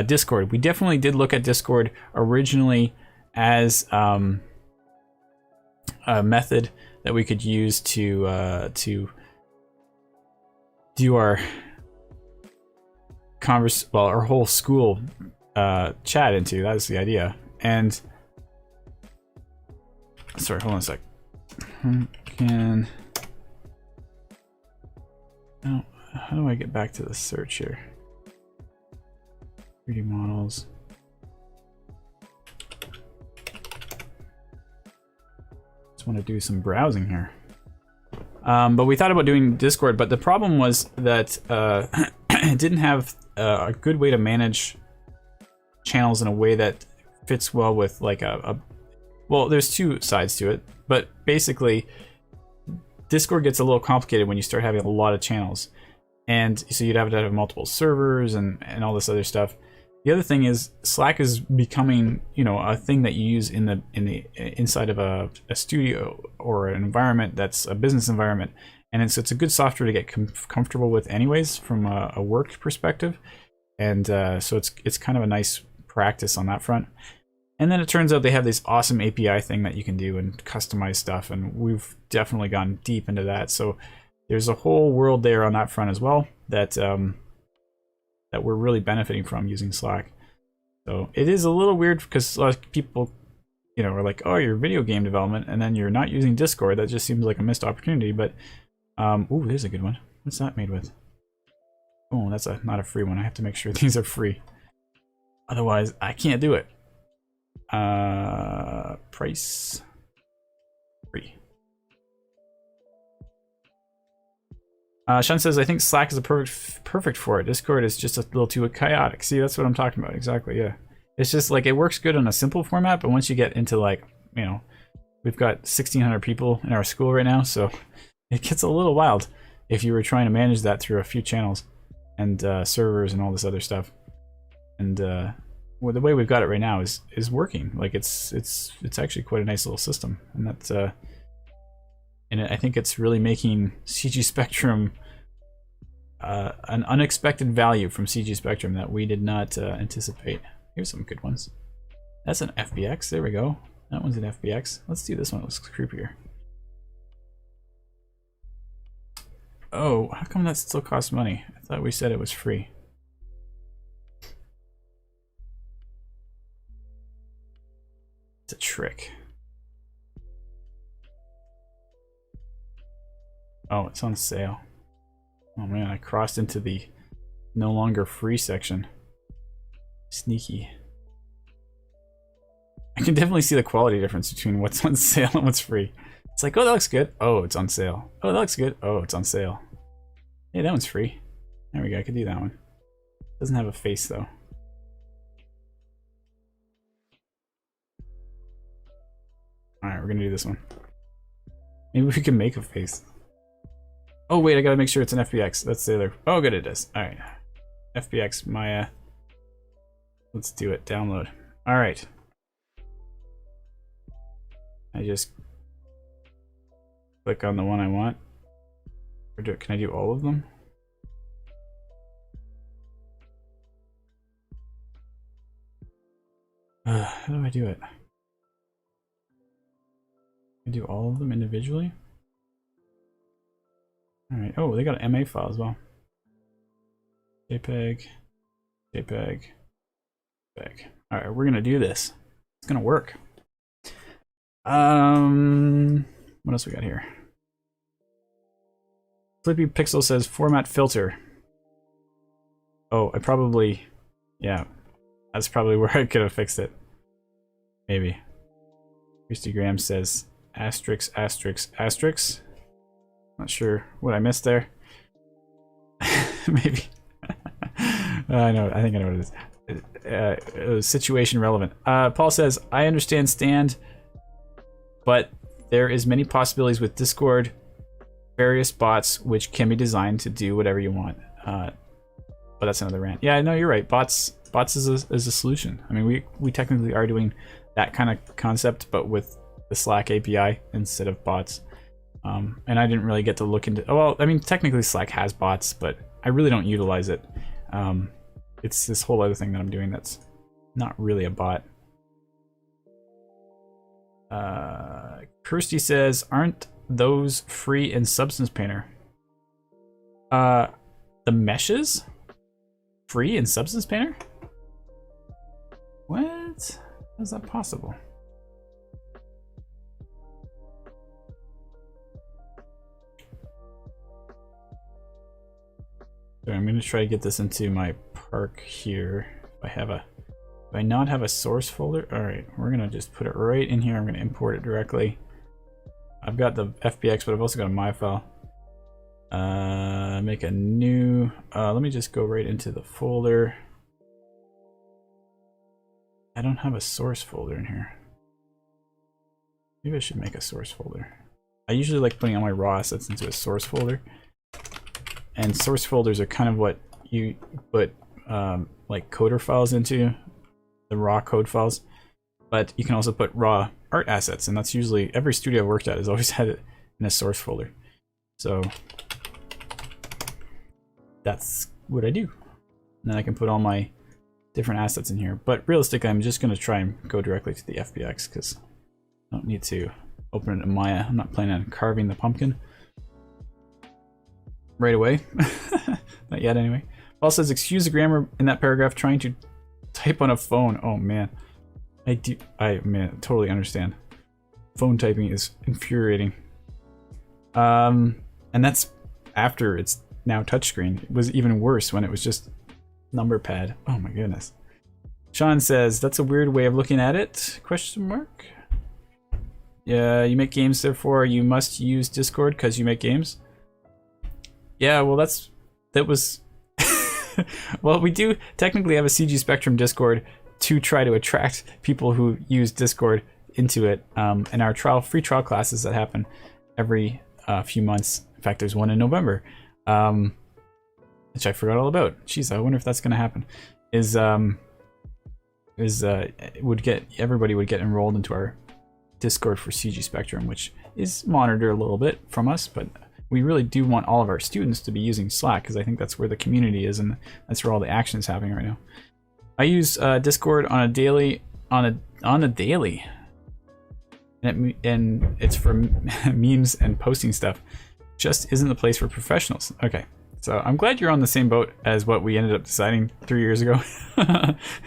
S1: Discord, we definitely did look at Discord originally as a method that we could use to do our our whole school chat into. That was the idea. And sorry, hold on a sec. Can oh, how do I get back to the search here? 3D models. Just want to do some browsing here. But we thought about doing Discord, but the problem was that it didn't have a good way to manage channels in a way that fits well with like well, there's two sides to it, but basically Discord gets a little complicated when you start having a lot of channels, and so you'd have to have multiple servers and all this other stuff. The other thing is Slack is becoming, you know, a thing that you use in the inside of a studio or an environment that's a business environment, and so it's a good software to get comfortable with, anyways, from a work perspective, and so it's kind of a nice practice on that front. And then it turns out they have this awesome API thing that you can do and customize stuff, and we've definitely gone deep into that. So there's a whole world there on that front as well that that we're really benefiting from using Slack. So it is a little weird because a lot of people, you know, are like, oh, you're video game development, and then you're not using Discord. That just seems like a missed opportunity. But ooh, there's a good one. What's that made with? Oh, that's not a free one. I have to make sure these are free. Otherwise, I can't do it. Price free. Sean says, I think Slack is a perfect for it. Discord is just a little too chaotic. See, that's what I'm talking about. Exactly, yeah. It's just like, it works good on a simple format, but once you get into, like, you know, we've got 1,600 people in our school right now, so it gets a little wild if you were trying to manage that through a few channels and servers and all this other stuff. And well, the way we've got it right now is working. Like, it's actually quite a nice little system, and that's and I think it's really making CG Spectrum an unexpected value from CG Spectrum that we did not anticipate. Here's some good ones. That's an FBX. There we go. That one's an FBX. Let's do this one. It looks creepier. Oh, how come that still costs money? I thought we said it was free. It's a trick. Oh, it's on sale. Oh man, I crossed into the no longer free section. Sneaky. I can definitely see the quality difference between what's on sale and what's free. It's like, oh, that looks good. Oh, it's on sale. Oh, that looks good. Oh, it's on sale. Hey, that one's free. There we go. I could do that one. Doesn't have a face though. Alright, we're gonna do this one. Maybe we can make a face. Oh wait, I gotta make sure it's an FBX. That's the other. Oh good, it is. Alright. FBX Maya. Let's do it. Download. Alright. I just click on the one I want. Or can I do all of them? How do I do it? I do all of them individually? Alright, oh, they got an MA file as well. JPEG, JPEG, JPEG. Alright, we're gonna do this. It's gonna work. What else we got here? Flippy Pixel says format filter. Oh, I probably, yeah, that's probably where I could have fixed it. Maybe. Christy Graham says asterisk, asterisk, asterisk. Not sure what I missed there. Maybe. I know. I think I know what it is. Situation relevant. Paul says, I understand stand, but there is many possibilities with Discord, various bots which can be designed to do whatever you want. But that's another rant. Yeah, no, you're right. Bots is a solution. I mean, we technically are doing that kind of concept, but with the Slack API instead of bots. And I didn't really get to look into. Oh, well, I mean, technically Slack has bots, but I really don't utilize it. It's this whole other thing that I'm doing that's not really a bot. Kirsty says, aren't those free in Substance Painter? The meshes? Free in Substance Painter? What? How is that possible? So I'm going to try to get this into my park here. Do I not have a source folder? Alright, we're going to just put it right in here. I'm going to import it directly. I've got the FBX, but I've also got a my file. Make a new, let me just go right into the folder. I don't have a source folder in here. Maybe I should make a source folder. I usually like putting all my raw assets into a source folder. And source folders are kind of what you put like coder files into, the raw code files. But you can also put raw art assets, and that's usually, every studio I've worked at has always had it in a source folder. So that's what I do. And then I can put all my different assets in here. But realistically, I'm just going to try and go directly to the FBX because I don't need to open it in Maya. I'm not planning on carving the pumpkin right away. Not yet, anyway. Paul says, excuse the grammar in that paragraph, trying to type on a phone. Oh, man. I totally understand. Phone typing is infuriating. And that's after it's now touchscreen. It was even worse when it was just number pad. Oh my goodness. Sean says, that's a weird way of looking at it? Question mark. Yeah, you make games, therefore you must use Discord because you make games. Yeah, well that was well, we do technically have a CG Spectrum Discord to try to attract people who use Discord into it. And our free trial classes that happen every few months. In fact, there's one in November, which I forgot all about. Jeez, I wonder if that's going to happen. Everybody would get enrolled into our Discord for CG Spectrum, which is monitored a little bit from us, but we really do want all of our students to be using Slack because I think that's where the community is and that's where all the action is happening right now. I use Discord on a daily, and it's for memes and posting stuff. Just isn't the place for professionals. Okay, so I'm glad you're on the same boat as what we ended up deciding 3 years ago.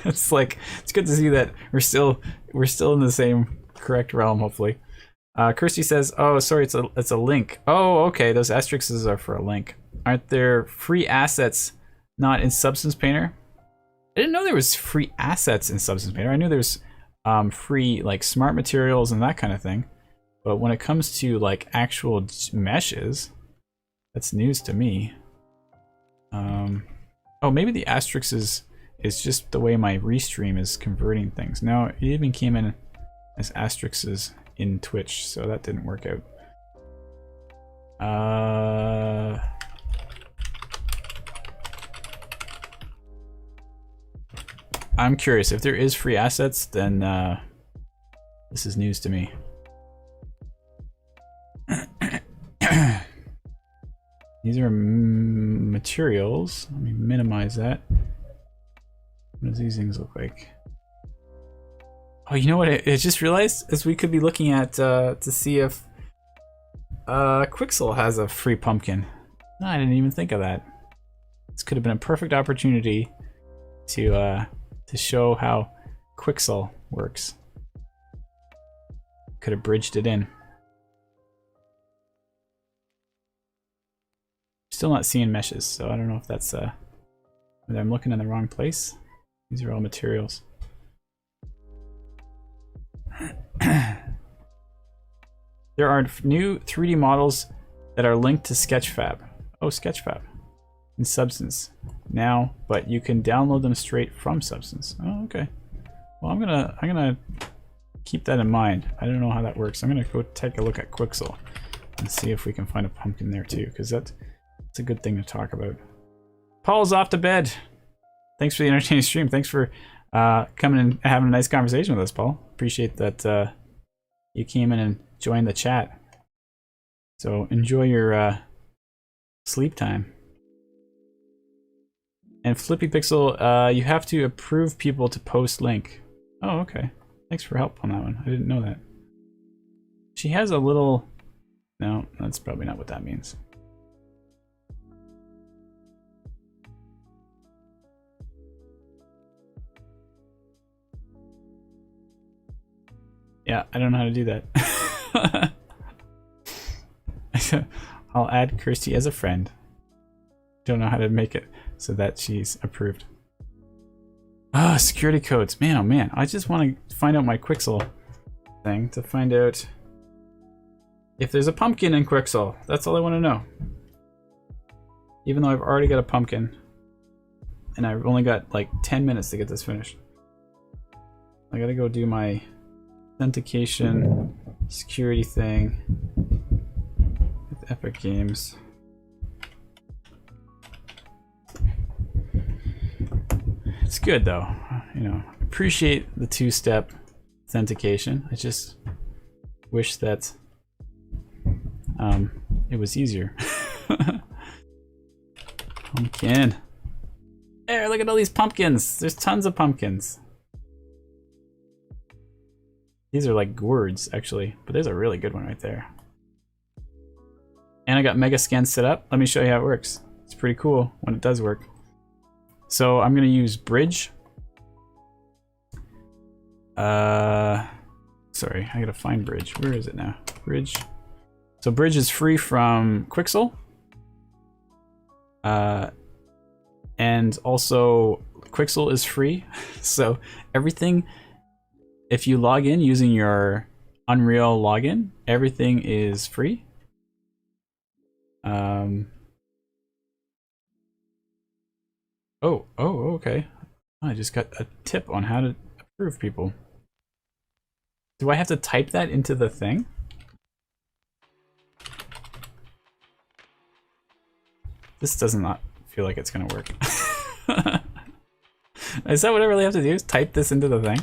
S1: It's like, it's good to see that we're still in the same correct realm, hopefully. Kirsty says, oh, sorry, it's a link. Oh, okay, those asterisks are for a link. Aren't there free assets not in Substance Painter? I didn't know there was free assets in Substance Painter. I knew there's free like smart materials and that kind of thing. But when it comes to like actual meshes, that's news to me. Oh, maybe the asterisk is just the way my restream is converting things. No, it even came in as asterisks in Twitch, so that didn't work out. I'm curious, if there is free assets, then this is news to me. These are materials. Let me minimize that. What does these things look like? Oh, you know what I just realized? Is we could be looking at to see if Quixel has a free pumpkin. No, I didn't even think of that. This could have been a perfect opportunity to show how Quixel works. Could have bridged it in. Still not seeing meshes, so I don't know if that's whether I'm looking in the wrong place. These are all materials. There are new 3D models that are linked to Sketchfab. Oh, Sketchfab in Substance now, but you can download them straight from Substance. Oh, okay. Well, I'm gonna keep that in mind. I don't know how that works. I'm gonna go take a look at Quixel and see if we can find a pumpkin there too, because that's a good thing to talk about. Paul's off to bed. Thanks for the entertaining stream. Thanks for coming and having a nice conversation with us, Paul. Appreciate that you came in and joined the chat. So enjoy your sleep time. And Flippy Pixel, you have to approve people to post link. Oh, okay. Thanks for help on that one. I didn't know that. She has a little... No, that's probably not what that means. Yeah, I don't know how to do that. I'll add Kirsty as a friend. Don't know how to make it so that she's approved. Ah, security codes. Man, oh man. I just want to find out my Quixel thing to find out if there's a pumpkin in Quixel. That's all I want to know. Even though I've already got a pumpkin. And I've only got like 10 minutes to get this finished. I gotta go do my authentication security thing with Epic Games. It's good though, you know. Appreciate the two-step authentication. I just wish that it was easier. Pumpkin. There, look at all these pumpkins. There's tons of pumpkins. These are like gourds, actually, but there's a really good one right there. And I got Mega Scan set up. Let me show you how it works. It's pretty cool when it does work. So I'm gonna use Bridge. Sorry, I gotta find Bridge. Where is it now? Bridge. So Bridge is free from Quixel. And also Quixel is free. So everything, if you log in using your Unreal login, everything is free. Okay. I just got a tip on how to approve people. Do I have to type that into the thing? This does not feel like it's gonna work. Is that what I really have to do? Is type this into the thing?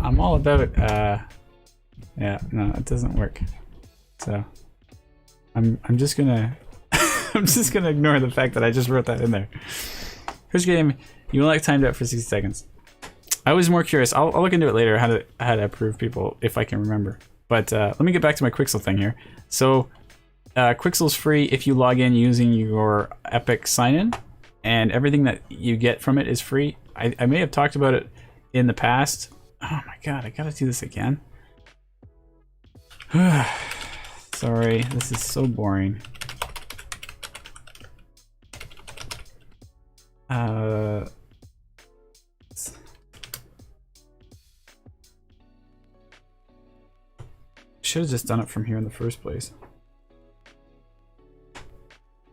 S1: I'm all about yeah, no, it doesn't work. So I'm just gonna I'm just gonna ignore the fact that I just wrote that in there. Here's your game. You only timed out for 60 seconds. I was more curious. I'll look into it later how to approve people if I can remember. But let me get back to my Quixel thing here. So Quixel's free if you log in using your Epic sign-in, and everything that you get from it is free. I may have talked about it in the past. Oh my god, I gotta do this again. Sorry, this is so boring. Should have just done it from here in the first place.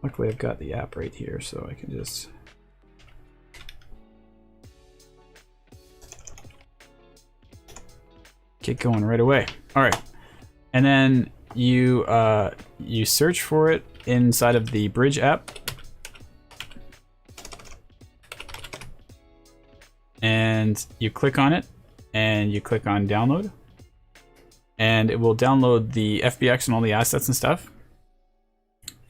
S1: Luckily I've got the app right here, so I can just get going right away. All right, and then you search for it inside of the Bridge app, and you click on it, and you click on download, and it will download the FBX and all the assets and stuff.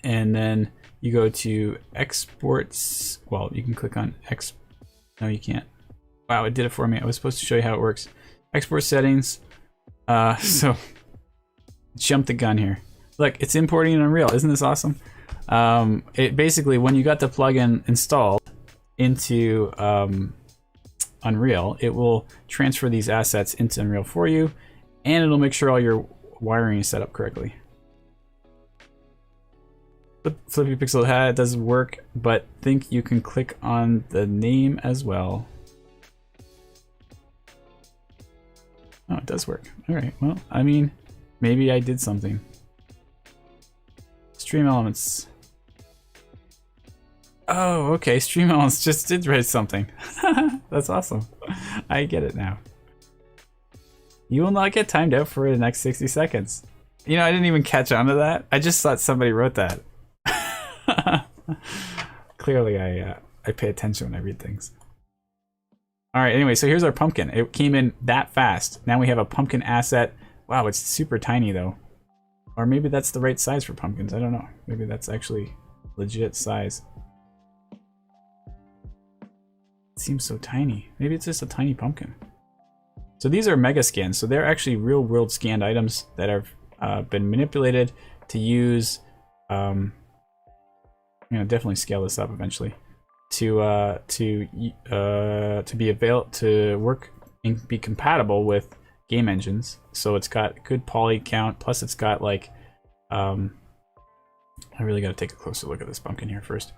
S1: And then you go to exports. Well, you can click on no, you can't. Wow, it did it for me. I was supposed to show you how it works. Export settings. So jump the gun here. Look, it's importing in Unreal. Isn't this awesome? It basically, when you got the plugin installed into Unreal, it will transfer these assets into Unreal for you, and it'll make sure all your wiring is set up correctly. Flippy Pixel hat does work, but think you can click on the name as well. Oh, it does work. All right. Well, I mean, maybe I did something. Stream elements. Oh, okay. Stream elements just did write something. That's awesome. I get it now. You will not get timed out for the next 60 seconds. You know, I didn't even catch on to that. I just thought somebody wrote that. Clearly, I pay attention when I read things. All right. Anyway, so here's our pumpkin. It came in that fast. Now we have a pumpkin asset. Wow, it's super tiny though. Or maybe that's the right size for pumpkins. I don't know. Maybe that's actually legit size. It seems so tiny. Maybe it's just a tiny pumpkin. So these are mega scans. So they're actually real world scanned items that have been manipulated to use. I'm gonna definitely scale this up eventually to work and be compatible with game engines. So it's got good poly count, plus it's got like I really got to take a closer look at this pumpkin here first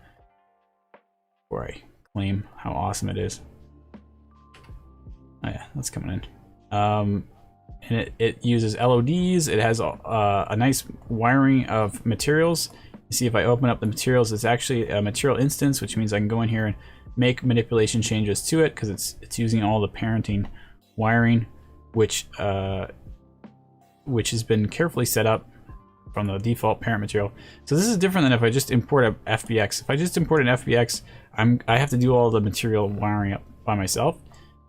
S1: before I claim how awesome it is. Oh yeah, that's coming in. And it uses LODs. It has a nice wiring of materials. You see, if I open up the materials, it's actually a material instance, which means I can go in here and make manipulation changes to it because it's using all the parenting wiring, which has been carefully set up from the default parent material. So this is different than if I just import a FBX. If I just import an FBX, I have to do all the material wiring up by myself.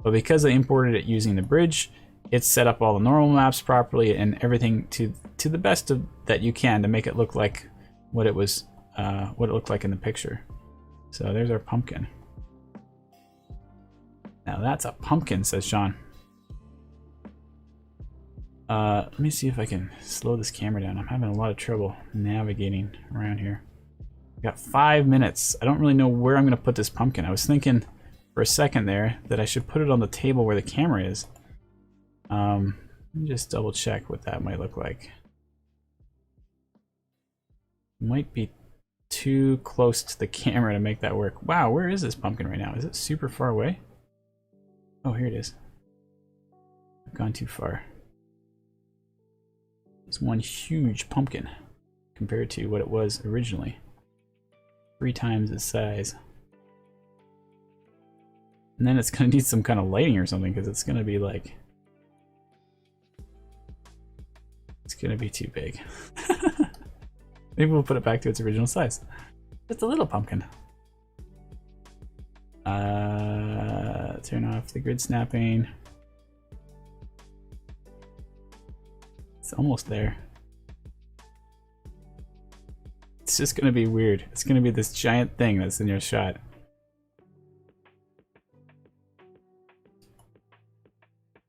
S1: But because I imported it using the bridge, it's set up all the normal maps properly and everything to the best of that you can to make it look like what it was, what it looked like in the picture. So there's our pumpkin. Now that's a pumpkin, says Sean. Let me see if I can slow this camera down. I'm having a lot of trouble navigating around here. Got 5 minutes. I don't really know where I'm going to put this pumpkin. I was thinking for a second there that I should put it on the table where the camera is. Let me just double check what that might look like. Might be too close to the camera to make that work. Wow, where is this pumpkin right now? Is it super far away? Oh, here it is. I've gone too far. It's one huge pumpkin compared to what it was originally. 3 times its size. And then it's gonna need some kind of lighting or something because it's gonna be like... It's gonna be too big. Maybe we'll put it back to its original size. Just a little pumpkin. Turn off the grid snapping. It's almost there. It's just gonna be weird. It's gonna be this giant thing that's in your shot.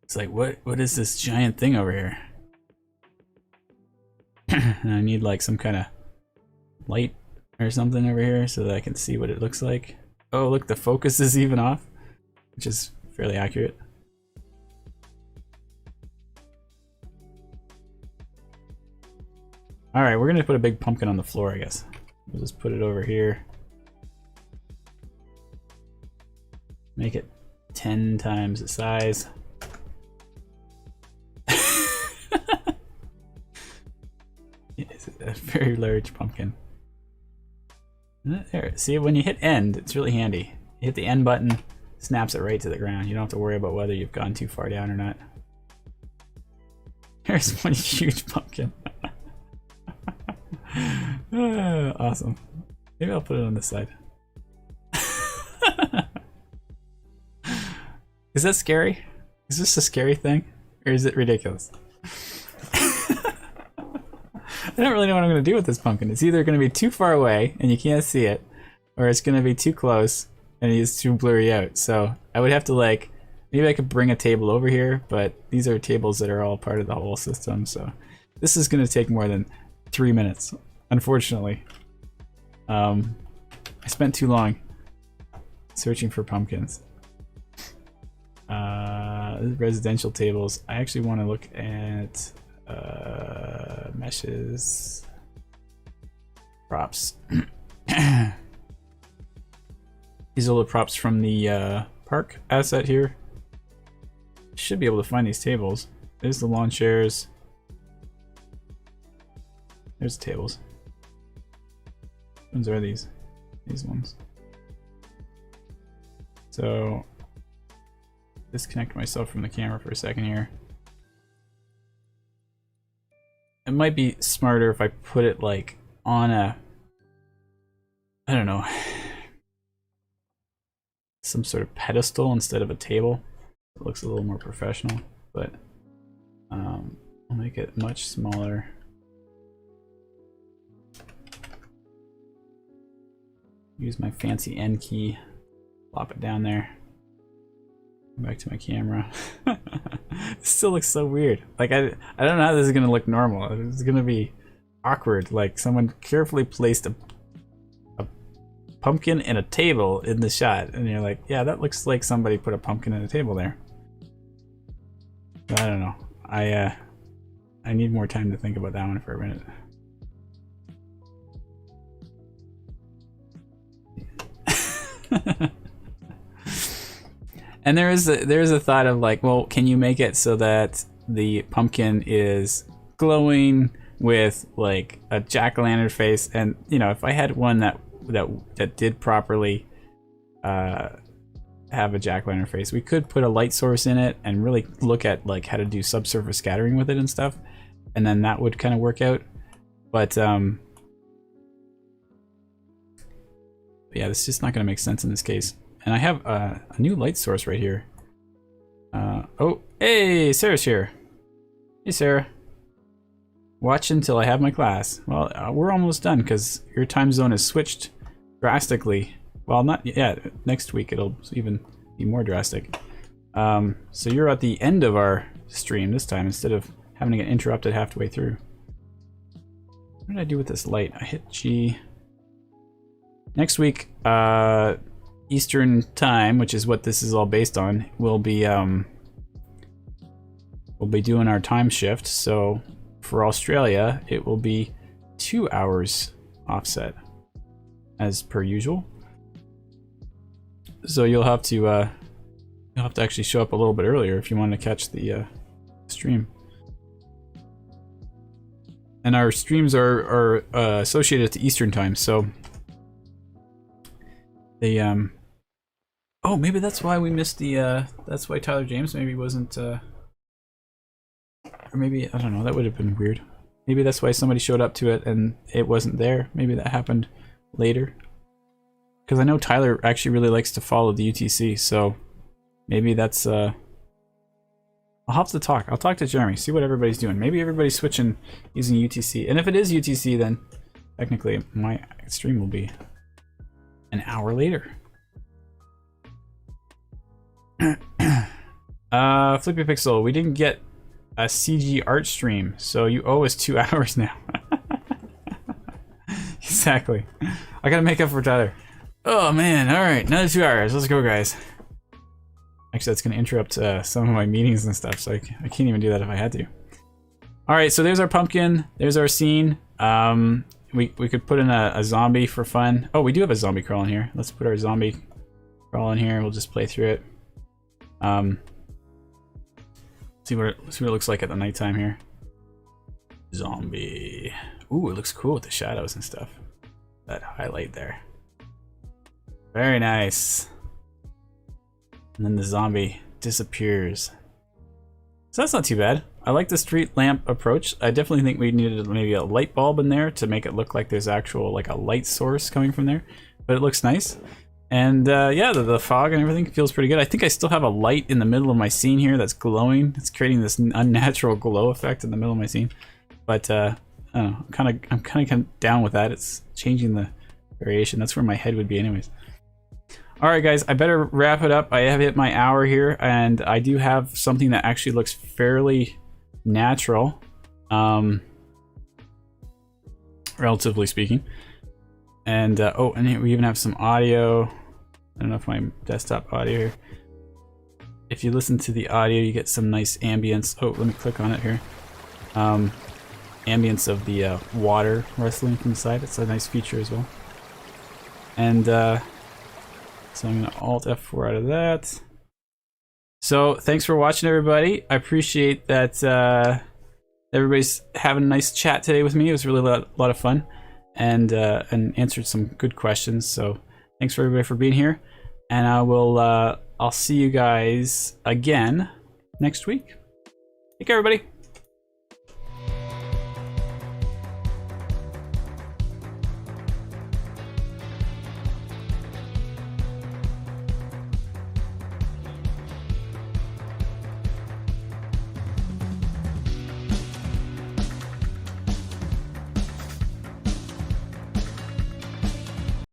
S1: It's like, what is this giant thing over here? And I need like some kind of light or something over here so that I can see what it looks like. Oh, look, the focus is even off, which is fairly accurate. All right, we're gonna put a big pumpkin on the floor, I guess. We'll just put it over here. Make it 10 times the size. It's a very large pumpkin. There, see, when you hit end, it's really handy. You hit the end button, snaps it right to the ground. You don't have to worry about whether you've gone too far down or not. Here's one huge pumpkin. Awesome. Maybe I'll put it on this side. Is that scary? Is this a scary thing? Or is it ridiculous? I don't really know what I'm going to do with this pumpkin. It's either going to be too far away and you can't see it, or it's going to be too close and it's too blurry out. So I would have to like, maybe I could bring a table over here, but these are tables that are all part of the whole system. So this is going to take more than 3 minutes, unfortunately. I spent too long searching for pumpkins. Residential tables. I actually want to look at meshes, props. These are the props from the park asset here. Should be able to find these tables. There's the lawn chairs. There's the tables. Which ones are these? These ones. So disconnect myself from the camera for a second here. It might be smarter if I put it like on a, I don't know, some sort of pedestal instead of a table. It looks a little more professional, but I'll make it much smaller. Use my fancy N key, plop it down there. Back to my camera. This still looks so weird. Like I don't know how this is gonna look normal. It's gonna be awkward. Like someone carefully placed a pumpkin and a table in the shot, and you're like, yeah, that looks like somebody put a pumpkin and a table there. But I don't know. I need more time to think about that one for a minute. And there is a thought of like, well, can you make it so that the pumpkin is glowing with like a jack-o'-lantern face? And you know, if I had one that did properly have a jack-o'-lantern face, we could put a light source in it and really look at like how to do subsurface scattering with it and stuff, and then that would kind of work out. But yeah, this is just not going to make sense in this case. And I have a new light source right here. Oh, hey, Sarah's here. Hey, Sarah. Watch until I have my class. Well, we're almost done because your time zone is switched drastically Well, not, yeah, next week it'll even be more drastic. So you're at the end of our stream this time instead of having to get interrupted halfway through. What did I do with this light? I hit G. Next week, Eastern time, which is what this is all based on, we'll be doing our time shift. So for Australia, it will be 2 hours offset as per usual. So you'll have to actually show up a little bit earlier if you want to catch the stream. And our streams are associated to Eastern time, so they oh, maybe that's why we missed the that's why Tyler James maybe wasn't or maybe, I don't know, that would have been weird. Maybe that's why somebody showed up to it and it wasn't there. Maybe that happened later. Because I know Tyler actually really likes to follow the UTC, so maybe that's I'll have to talk. I'll talk to Jeremy, see what everybody's doing. Maybe everybody's switching using UTC. And if it is UTC, then technically my stream will be an hour later. Flippy Pixel, we didn't get a CG art stream, so you owe us 2 hours now. Exactly. I gotta make up for Tyler. Oh man, alright, another 2 hours. Let's go, guys. Actually, that's gonna interrupt some of my meetings and stuff, so I can't even do that if I had to. Alright, so there's our pumpkin. There's our scene. We could put in a zombie for fun. Oh, we do have a zombie crawl in here. Let's put our zombie crawl in here. We'll just play through it. See what it looks like at the nighttime here. Zombie. Ooh, it looks cool with the shadows and stuff. That highlight there. Very nice. And then the zombie disappears. So that's not too bad. I like the street lamp approach. I definitely think we needed maybe a light bulb in there to make it look like there's actual, like, a light source coming from there. But it looks nice. And yeah, the fog and everything feels pretty good. I think I still have a light in the middle of my scene here that's glowing. It's creating this unnatural glow effect in the middle of my scene. But I don't know, I'm kind of down with that. It's changing the variation. That's where my head would be anyways. Alright guys, I better wrap it up. I have hit my hour here, and I do have something that actually looks fairly natural, relatively speaking. And oh, and we even have some audio. I don't know if my desktop audio here. If you listen to the audio, you get some nice ambience. Oh, let me click on it here. Ambience of the water rustling from the side. It's a nice feature as well. And so I'm gonna Alt F4 out of that. So thanks for watching, everybody. I appreciate that everybody's having a nice chat today with me. It was really a lot of fun, and answered some good questions. So thanks for everybody for being here, and I'll see you guys again next week. Take care, everybody.